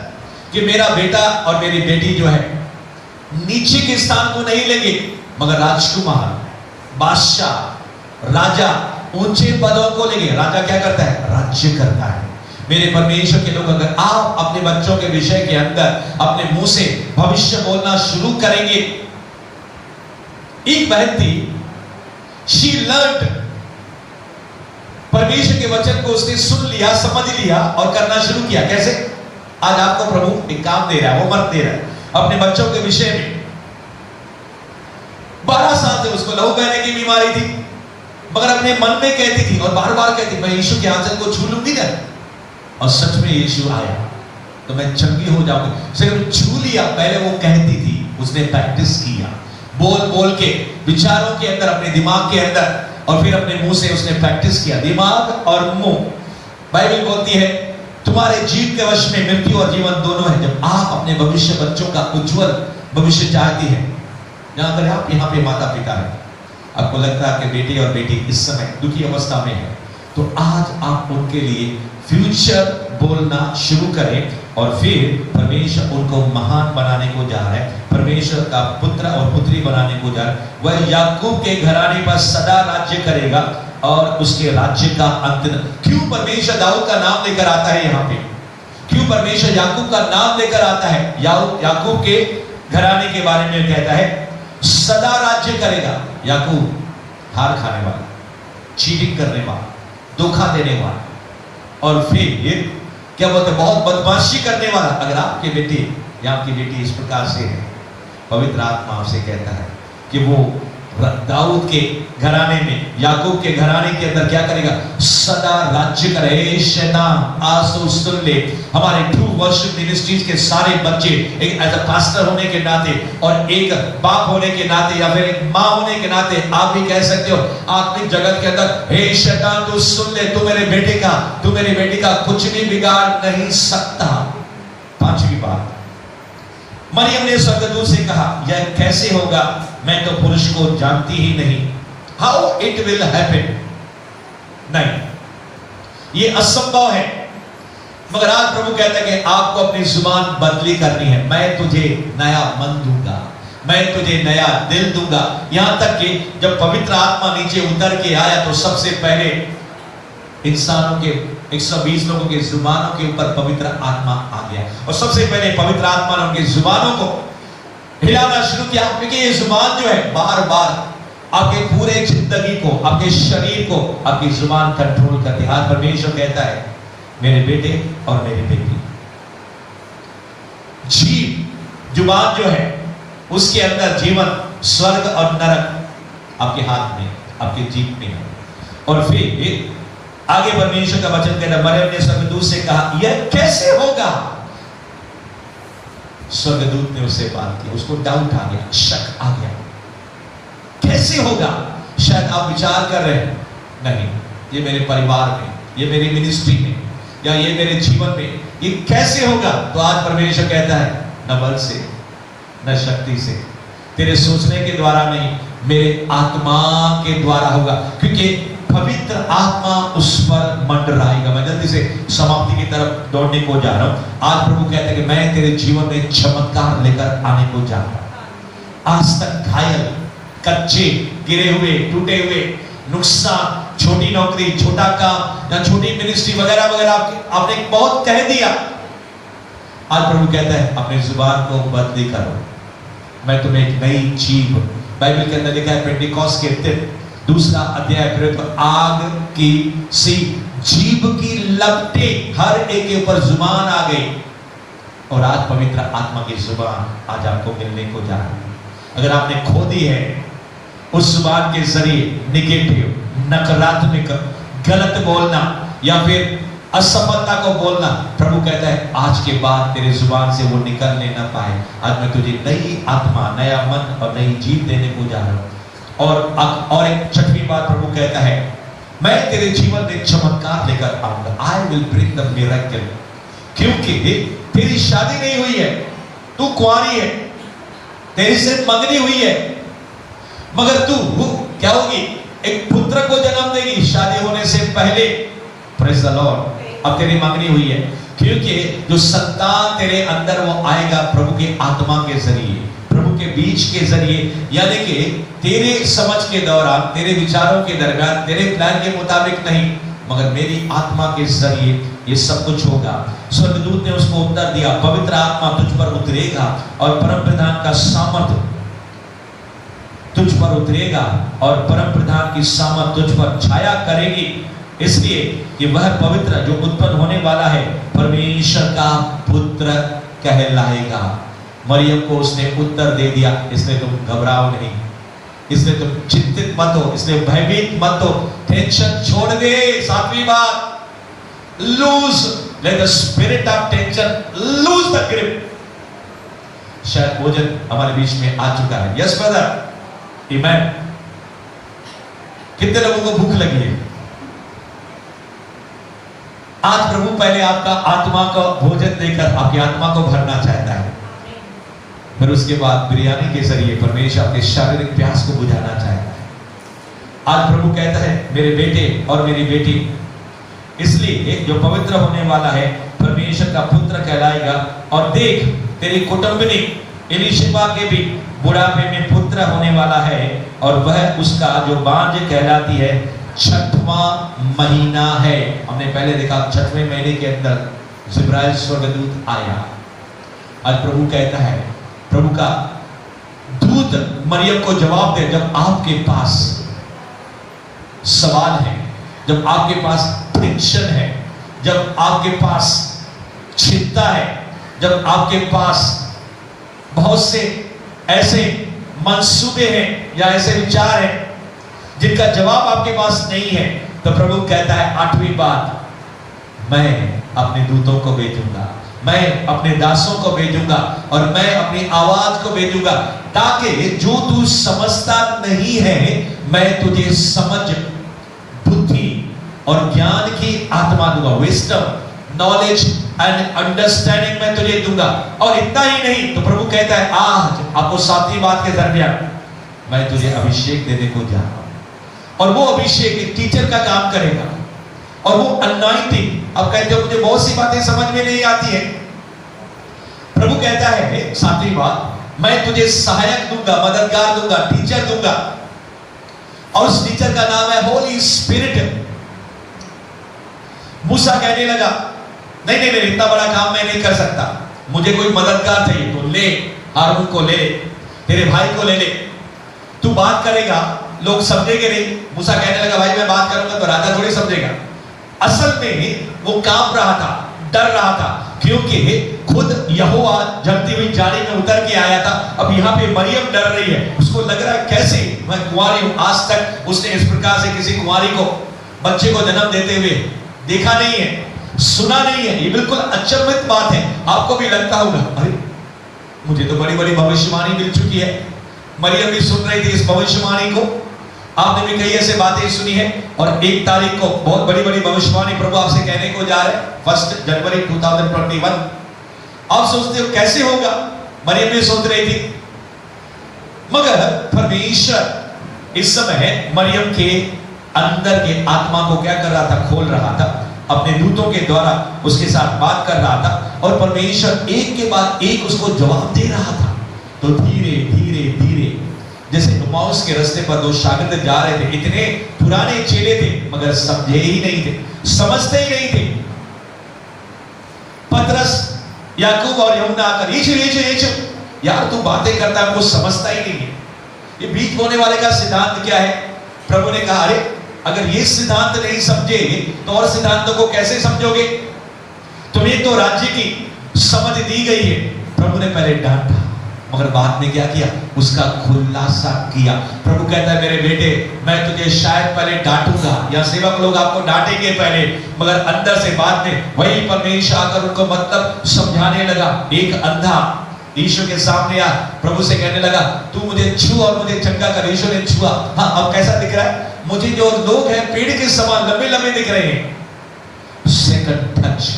कि मेरा बेटा और मेरी बेटी जो है नीचे के स्थान को नहीं लेंगे, मगर राजकुमार, बादशाह, राजा, ऊंचे पदों को लेंगे। राजा क्या करता है? राज्य करता है। मेरे परमेश्वर के लोग, अगर आप अपने बच्चों के विषय के अंदर अपने मुंह से भविष्य बोलना शुरू करेंगे। एक बहन थी, शी लर्न्ड, परमेश्वर के वचन को उसने सुन लिया, समझ लिया और करना शुरू किया। कैसे? आज आपको प्रभु एक काम दे रहा है, वो मत दे रहा है अपने बच्चों के विषय में। 12 साल से उसको लहू बहने की बीमारी थी, मगर अपने मन में कहती थी और बार बार कहती, मैं यीशु के आंचल को छू लूंगी ना, और सच में यीशु आया तो मैं चंगी हो जाऊंगी। सिर्फ छू लिया, पहले वो कहती थी, उसने प्रैक्टिस किया, बोल बोल के, विचारों के अंदर, अपने दिमाग के अंदर, और फिर अपने मुंह से उसने प्रैक्टिस किया। दिमाग और मुंह, बाइबल बोलती है तुम्हारे जीव के वश में मृत्यु और जीवन दोनों है। जब आप अपने भविष्य, बच्चों का उज्जवल भविष्य चाहती है, जहां पर आप यहाँ पे माता पिता है, आपको लगता है कि बेटी और बेटी इस समय दुखी अवस्था में है, तो आज आप उनके लिए फ्यूचर बोलना शुरू करें, और फिर परमेश्वर उनको महान बनाने को जा रहा है, परमेश्वर का पुत्र और पुत्री बनाने को जा रहा है। वह याकूब के घराने पर सदा राज्य करेगा, और उसके राज्य का अंत। क्यों परमेश्वर दाऊद का नाम लेकर आता है यहाँ पे? क्यों परमेश्वर याकूब का नाम लेकर आता है? याकूब के घराने के बारे में कहता है सदा राज्य करेगा। याकूब हार खाने वाला, चीटिंग करने वाला, धोखा देने वाला, और फिर क्या बोलते, बहुत बदमाशी करने वाला। अगर आपके बेटे या आपकी बेटी इस प्रकार से है, पवित्र आत्मा आपसे कहता है कि वो दाऊद के घराने में, याकूब के घराने के अंदर क्या करेगा? सदा राज्य करे। शैतान आज तो सुन ले, हमारे ट्रू वर्शिप मिनिस्ट्रीज के सारे बच्चे, एक एज अ पास्टर होने के नाते और एक बाप होने के नाते या फिर एक माँ होने के नाते, आप भी कह सकते हो आत्मिक जगत के अंदर, हे शैतान तू सुन ले, तू मेरे बेटे का, तू मेरी बेटी का कुछ भी बिगाड़ नहीं सकता। पांचवी बात, मरियम ने स्वर्गदूत से कहा, यह कैसे होगा, मैं तो पुरुष को जानती ही नहीं। हाउ इट विल हैपन, नहीं, ये असंभव है। मगर आज प्रभु कहता है कि आपको अपनी जुबान बदली करनी है। मैं तुझे नया मन दूंगा, मैं तुझे नया दिल दूंगा। यहां तक कि जब पवित्र आत्मा नीचे उतर के आया तो सबसे पहले इंसानों के 120 लोगों के जुबानों के ऊपर पवित्र आत्मा आ गया और सबसे पहले पवित्र आत्मा ने उनकी जुबानों को हिलाना शुरू किया, क्योंकि ये जुबान जो है बार बार आपके पूरे जिंदगी को, आपके शरीर को, आपकी जुबान कंट्रोल करती है। आज परमेश्वर कहता है मेरे बेटे और मेरी बेटी, जीव जुबान जो है उसके अंदर जीवन, स्वर्ग और नरक आपके हाथ में, आपके जीव में है। और फिर आगे परमेश्वर का वचन कहता है, मरियम ने स्वर्गदूत से कहा यह कैसे होगा? स्वर्गदूत ने उससे बात की, उसको डाउट आ गया, शक आ गया, कैसे होगा? शायद आप विचार कर रहे हैं, नहीं ये मेरे परिवार में, ये मेरी मिनिस्ट्री में, या ये मेरे जीवन में ये कैसे होगा? तो आज परमेश्वर कहता है न बल से न शक्ति से, तेरे सोचने के द्वारा नहीं, मेरे आत्मा के द्वारा होगा, क्योंकि पवित्र आत्मा उस पर मंडराएगा। मैं जल्दी से समाप्ति की तरफ दौड़ने को जा रहा हूं। आज प्रभु कहते हैं कि मैं तेरे जीवन में चमत्कार लेकर आने को जा रहा हूं। आज तक घायल, कच्चे, गिरे हुए, टूटे हुए, नुकसान, छोटी नौकरी, छोटा काम या छोटी मिनिस्ट्री वगैरह वगैरह आपने बहुत कह दिया। आज प्रभु कहता है अपनी जुबान को बदली करो, मैं तुम्हें एक नई जीभ, बाइबल के अंदर लिखा है पेंटिकॉस्ट के दिन 2 अध्याय फिर आग की सी जीभ की लपटें हर एक के ऊपर जुबान आ गई। और आज पवित्र आत्मा की जुबान आज आपको मिलने को जा रही है। अगर आपने खो दी है उस जुबान के जरिए निगेटिव, नकारात्मक, गलत बोलना या फिर असफलता को बोलना, प्रभु कहता है आज के बाद तेरे जुबान से वो निकलने ना पाए। आज मैं तुझे नई आत्मा, नया मन और नई जीव देने को जा रहा हूं। और एक छठवीं बात प्रभु कहता है, मैं तेरे जीवन में चमत्कार लेकर आऊंगा। I will bring the miracle. क्योंकि तेरी शादी नहीं हुई है, तू कुंवारी है, तेरी से मंगनी हुई है, मगर तू क्या होगी? एक पुत्र को जन्म देगी शादी होने से पहले। Praise the Lord. अब तेरी मंगनी हुई है, क्योंकि जो संतान तेरे अंदर वो आएगा प्रभु के आत्मा के जरिए, प्रभु के बीच के जरिए, यानी कि तेरे समझ के दौरान, तेरे विचारों के दरमियान, तेरे प्लान के मुताबिक नहीं, मगर मेरी आत्मा के जरिए ये सब कुछ होगा। स्वर्गदूत ने उसको उत्तर दिया, पवित्र आत्मा तुझ पर उतरेगा और परम प्रधान का सामर्थ तुझ पर उतरेगा और परम प्रधान की सामर्थ तुझ पर छाया करेगी। इसलिए कि वह पवित्र जो उत्पन्न होने वाला है परमेश्वर का पुत्र कहलाएगा। मरियम को उसने उत्तर दे दिया, इसलिए तुम घबराओ नहीं, इसलिए तुम चिंतित मत हो, इसलिए भयभीत मत हो, टेंशन छोड़ दे। सातवीं बात, loose, let the spirit of tension loose the grip. शायद भोजन हमारे बीच में आ चुका है। Yes brother, amen. कितने लोगों को भूख लगी है? आज प्रभु पहले आपका आत्मा का भोजन देकर आपकी आत्मा को भरना चाहता है, फिर उसके बाद बिरयानी के जरिए परमेश्वर आपके शारीरिक प्यास को बुझाना चाहता है। आज प्रभु कहता है मेरे बेटे और मेरी बेटी, इसलिए जो पवित्र होने वाला है परमेश्वर का पुत्र कहलाएगा। और देख तेरी कुटुंबिनी एलीशिबा के भी बुढ़ापे में पुत्र होने वाला है, और वह उसका जो बांझ कहलाती है 6वां महीना है। हमने पहले देखा 6वें महीने के अंदर जिब्राइल स्वर्गदूत आया। आज प्रभु कहता है, प्रभु का दूत मरियम को जवाब दे, जब आपके पास सवाल है, जब आपके पास टेंशन है, जब आपके पास चिंता है, जब आपके पास बहुत से ऐसे मंसूबे हैं या ऐसे विचार हैं जिनका जवाब आपके पास नहीं है, तो प्रभु कहता है 8वीं बात, मैं अपने दूतों को भेजूंगा, मैं अपने दासों को भेजूंगा और मैं अपनी आवाज को भेजूंगा, ताकि जो तू समझता नहीं है मैं तुझे समझ, बुद्धि और ज्ञान की आत्मा दूंगा। विजडम, नॉलेज एंड अंडरस्टैंडिंग मैं तुझे दूंगा। और इतना ही नहीं, तो प्रभु कहता है आज आपको 7वीं बात के दरमियान मैं तुझे अभिषेक देने को जा रहा हूं, और वो अभिषेक एक टीचर का काम करेगा। और वो अनॉइंटिंग, अब कहते हो मुझे बहुत सी बातें समझ में नहीं आती है, प्रभु कहता है 7वीं बात, मैं तुझे सहायक दूंगा, मददगार दूंगा, टीचर दूंगा, और उस टीचर का नाम है होली स्पिरिट। मूसा कहने लगा नहीं नहीं नहीं, इतना बड़ा काम मैं नहीं कर सकता, मुझे कोई मददगार चाहिए, तो ले हारून को ले, तेरे भाई को ले ले, तू बात करेगा लोग समझेंगे नहीं। मूसा कहने लगा भाई मैं बात करूंगा तो राजा थोड़ी समझेगा। असल में वो कांप रहा था, डर रहा था, क्योंकि खुद यहोवा जलती हुई जाड़ी में उतर के आया था। अब यहाँ पे मरियम डर रही है, उसको लग रहा है कैसे मैं कुंवारी हूं, आज तक उसने इस प्रकार से किसी कुंवारी को बच्चे को जन्म देते हुए देखा नहीं है, सुना नहीं है, ये बिल्कुल अचंभित बात है। आपको भी लगता होगा अरे मुझे तो बड़ी बड़ी भविष्यवाणी मिल चुकी है। मरियम भी सुन रही थी इस भविष्यवाणी को, आपने भी कई ऐसे बातें सुनी है, और 1 तारीख को बहुत बड़ी बड़ी भविष्यवाणी प्रभु आपसे कहने को जा रहे हैं, 1 जनवरी 2021। आप सोचते हो कैसे होगा, मरियम भी सोच रही थी, मगर परमेश्वर इस समय मरियम के अंदर के आत्मा को क्या कर रहा था, खोल रहा था, अपने दूतों के द्वारा उसके साथ बात कर रहा था, और परमेश्वर एक के बाद एक उसको जवाब दे रहा था। तो धीरे धीरे धीरे जैसे इम्माउस के रास्ते पर 2 शागिर्द जा रहे थे, इतने पुराने चेले थे मगर समझे ही नहीं थे, समझते ही नहीं थे। पतरस, याकूब और यूहन्ना आकर यीशु यार तू बातें करता है, वो समझता ही नहीं है। ये बीच होने वाले का सिद्धांत क्या है? प्रभु ने कहा अरे अगर ये सिद्धांत नहीं समझे तो और सिद्धांतों को कैसे समझोगे? तुम्हें तो राज्य की समझ दी गई है। प्रभु ने पहले डांटा मगर बाद में क्या किया, उसका खुलासा किया। प्रभु कहता है मेरे बेटे मैं तुझे शायद पहले डांटूंगा, या सेवक लोग आपको डांटेंगे पहले, मगर अंदर से बाद में वही परमेश्वर आकर उनको मतलब समझाने लगा। एक अंधा यीशु के सामने आ, प्रभु से कहने लगा तू मुझे छू और मुझे चंगा कर। यीशु ने छुआ, हाँ अब कैसा दिख रहा है? मुझे जो लोग हैं पेड़ के समान लंबे लंबे दिख रहे हैं। सेकंड टच,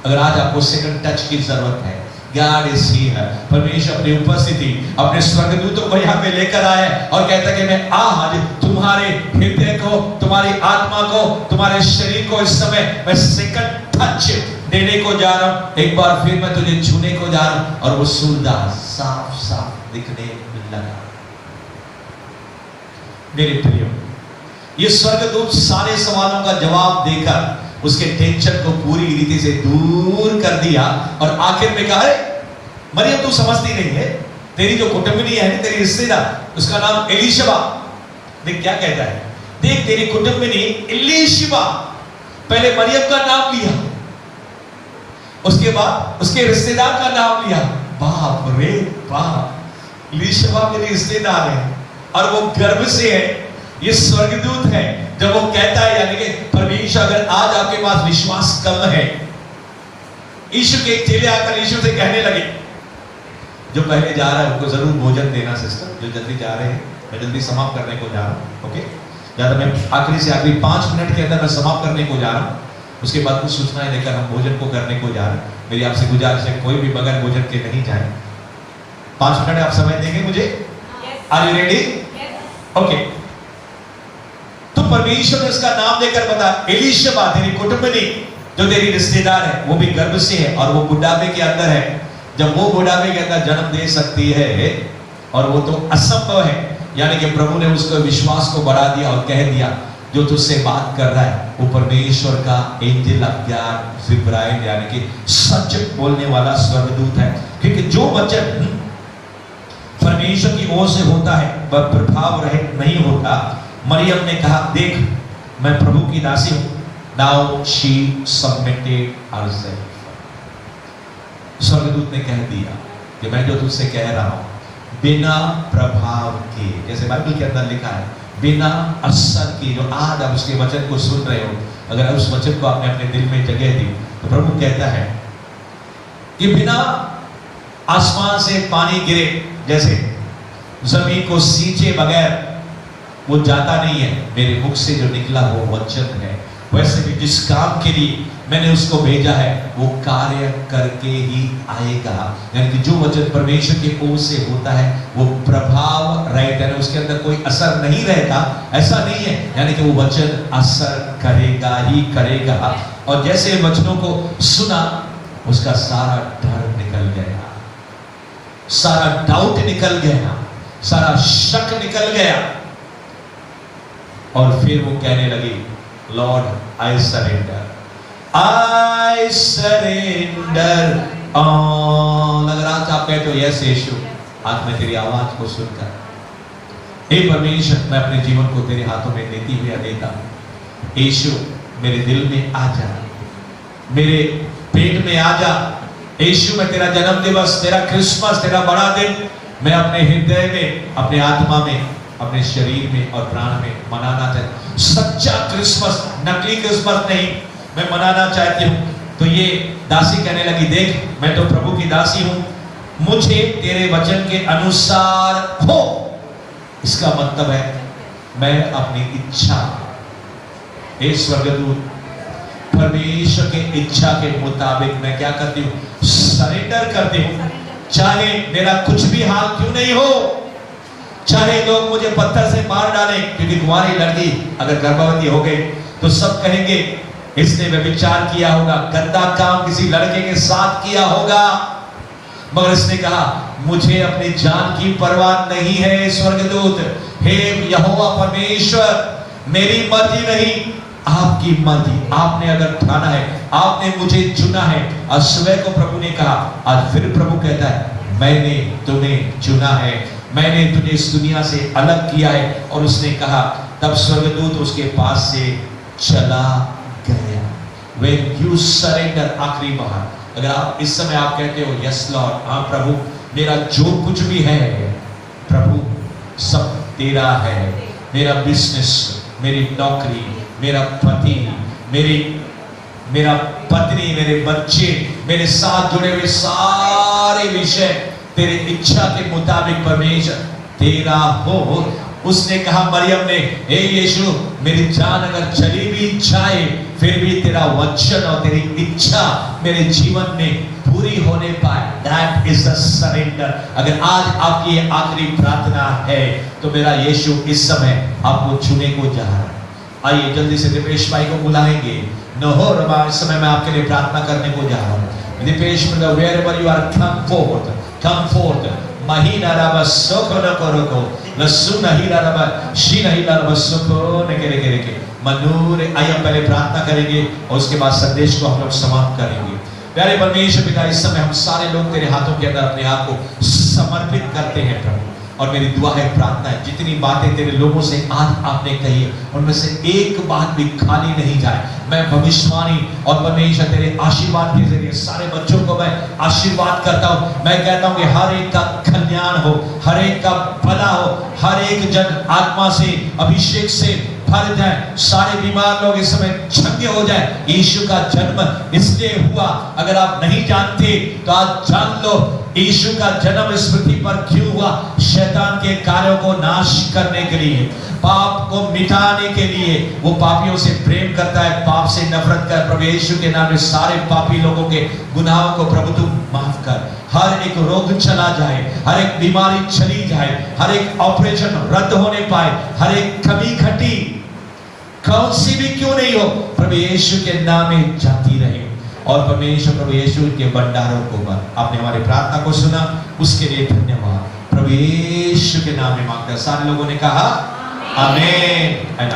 अगर आज आपको सेकंड टच की जरूरत है, God is here, परमेश्वर अपनी उपस्थिति अपने स्वर्गदूतों को यहाँ पे लेकर आए और कहता है कि मैं आज तुम्हारे हृदय को, तुम्हारी आत्मा को, तुम्हारे शरीर को इस समय मैं सेकंड टच देने को जा रहा हूँ। एक बार फिर मैं तुझे छूने को जा रहा हूँ, और वो सुंदर साफ साफ दिखने लगा। मेरे प्रियो, ये स्वर्गदूत सारे सवालों का जवाब देकर उसके टेंशन को पूरी रीति से दूर कर दिया, और आखिर में कहा मरियम तू समझती नहीं है, तेरी जो कुटुंबिनी है तेरी रिश्तेदार, उसका नाम एलीशिबा। देख क्या कहता है, देख तेरी कुटुंबिनी एलीशिबा, पहले मरियम का नाम लिया, उसके बाद उसके रिश्तेदार का नाम लिया। बाप रे बाप, एलीशिबा मेरी रिश्तेदार है और वो गर्भ से है। ये स्वर्गदूत है जब वो कहता है, यानी कि परमेश्वर अगर आज आपके पास विश्वास कम है, यीशु के चेले आकर यीशु से कहने लगे, जो पहले जा रहा है उनको जरूर भोजन देना। सिस्टर जो जल्दी जा रहे हैं, मैं जल्दी समाप्त करने को जा रहा हूँ, ओके? ज्यादा मैं आखिरी से आखिरी 5 मिनट के अंदर मैं समाप्त करने को जा रहा हूँ, उसके बाद कुछ सूचनाएं लेकर हम भोजन को करने को जा रहे हैं। मेरी आपसे गुजारिश है कोई भी बगैर भोजन के नहीं जाए। 5 मिनट आप समय देंगे मुझे? Are you ready? ओके। तो परमेश्वर ने उसका नाम लेकर बता, एलीशिबा तेरी कुटुंबिनी जो तेरी रिश्तेदार है, वो भी गर्भ से है और वो बुढ़ापे के अंदर है। जब वो बुढ़ापे के अंदर जन्म दे सकती है, और वो तो असंभव है, यानी कि प्रभु ने उसको विश्वास को बढ़ा दिया और कह दिया जो तुझसे बात कर रहा है वो परमेश्वर का एंजेल अज्ञात जिब्राइल, यानी कि सच बोलने वाला स्वर्गदूत है। क्योंकि जो वचन परमेश्वर की ओर से होता है वह प्रभाव रहित नहीं होता। मरियम ने कहा देख मैं प्रभु की दासी हूं। Now she submitted herself. स्वर्गदूत ने कह दिया कि मैं जो तुझसे कह रहा हूं बिना प्रभाव के, जैसे बाइबल के अंदर लिखा है बिना असर की, जो आज आप उसके वचन को सुन रहे हो, अगर उस वचन को आपने अपने दिल में जगह दी तो प्रभु कहता है कि बिना आसमान से पानी गिरे, जैसे जमीन को सींचे बगैर वो जाता नहीं है, मेरे मुख से जो निकला वो वचन है, वैसे भी जिस काम के लिए मैंने उसको भेजा है वो कार्य करके ही आएगा। यानी कि जो वचन परमेश्वर की ओर से होता है वो प्रभाव रहता है, उसके अंदर कोई असर नहीं रहता, ऐसा नहीं है, यानी कि वो वचन असर करेगा ही करेगा। और जैसे वचनों को सुना उसका सारा डर निकल गया, सारा डाउट निकल गया, सारा शक निकल गया, और फिर वो कहने लगी Lord I surrender, I surrender all। अगर आज आप कहते हो यस यीशु, आज मैं तेरी आवाज को सुनकर, हे परमेश्वर, मैं अपने जीवन को तेरे हाथों में देती हुई देता हूं। यीशु मेरे दिल में आ जा, मेरे पेट में आ जा। यीशु मैं तेरा जन्म दिवस, तेरा क्रिसमस, तेरा बड़ा दिन मैं अपने हृदय में, अपने आत्मा में, अपने शरीर में और प्राण में मनाना चाहता हूं। सच्चा क्रिसमस, नकली क्रिसमस नहीं, मैं मनाना चाहती हूँ। तो ये दासी कहने लगी, देख मैं तो प्रभु की दासी हूँ, मुझे तेरे वचन के अनुसार हो। इसका मतलब है मैं अपनी इच्छा, हे स्वर्गदूत, परमेश्वर की इच्छा के मुताबिक मैं क्या करती हूँ? सरेंडर करती हूँ। चाहे मेरा कुछ भी हाल क्यों नहीं हो, चाहे लोग मुझे पत्थर से मार डालें, क्योंकि तुम्हारी लड़की अगर गर्भवती हो गई तो सब कहेंगे इसने व्यभिचार किया होगा, गंदा काम किसी लड़के के साथ किया होगा। मगर इसने कहा मुझे अपनी जान की परवाह नहीं है स्वर्गदूत। हे यहोवा परमेश्वर, मेरी मर्जी नहीं, आपकी मर्जी। आपने अगर ठाना है, आपने मुझे चुना है। और स्वयं को प्रभु ने कहा, आज फिर प्रभु कहता है मैंने तुम्हें चुना है, मैंने तुझे इस दुनिया से अलग किया है। और उसने कहा, तब स्वर्गदूत उसके पास से चला गया। When you surrender, आखिरी बार अगर आप इस समय आप कहते हो यस लॉर्ड, हाँ प्रभु, मेरा जो कुछ भी है प्रभु सब तेरा है। मेरा बिजनेस, मेरी नौकरी, मेरा पति, मेरा पत्नी, मेरे बच्चे, मेरे साथ जुड़े हुए सारे विषय तेरी इच्छा के मुताबिक परमेश्वर तेरा हो। उसने कहा मरियम ने, हे यीशु, मेरी जान अगर चली भी जाए फिर भी तेरा वचन और तेरी इच्छा मेरे जीवन में पूरी होने पाए। That is the surrender। अगर आज आपकी ये आखिरी प्रार्थना है तो मेरा यीशु इस समय आपको छूने को जा रहा है। आइए जल्दी से दीपेश भाई को बुलाएंगे। नहो रबा, इस समय मैं आपके लिए प्रार्थना करने को जा रहा हूँ। Deepesh brother, wherever you are, come forth। महीना रबा सोको न करो को लस्सू नहीं रबा शी नहीं रबा सोको न करे के मनूर। आइए हम पहले प्रार्थना करेंगे और उसके बाद संदेश को हम लोग समाप्त करेंगे। प्यारे परमेश्वर पिता, इस समय हम सारे लोग तेरे हाथों के अंदर अपने आप को समर्पित करते हैं प्रभु। और मेरी दुआ है, प्रार्थना है, जितनी बातें तेरे लोगों से आज आपने कही है उनमें से एक बात भी खाली नहीं जाए। मैं भविष्यवाणी और परमेश्वर तेरे आशीर्वाद के जरिए सारे बच्चों को मैं आशीर्वाद करता हूँ। मैं कहता हूँ कि हर एक का कल्याण हो, हर एक का भला हो, हर एक जन आत्मा से, अभिषेक से भर जाए। सारे बीमार लोग इस समय चंगे हो जाए। यीशु का जन्म इसलिए हुआ, अगर आप नहीं जानते तो आज जान लो, यीशु का जन्म इस पृथ्वी पर क्यों हुआ? शैतान के कार्यों को नाश करने के लिए, पाप को मिटाने के लिए। वो पापियों से प्रेम करता है, पाप से नफरत कर। प्रभु यीशु के नाम में सारे पापी लोगों के गुनाहों को प्रभु तू माफ कर। हर एक रोग चला जाए, हर एक बीमारी चली जाए, हर एक ऑपरेशन रद्द होने पाए, हर एक कमी घटी कौन सी भी क्यों नहीं हो, प्रभु यीशु के नाम में जाती रहे। और परमेश्वर प्रभु यीशु के भंडारों को बर। आपने हमारी प्रार्थना को सुना, उसके लिए धन्यवाद। प्रभु यीशु के नाम में मांगकर सारे लोगों ने कहा आमीन।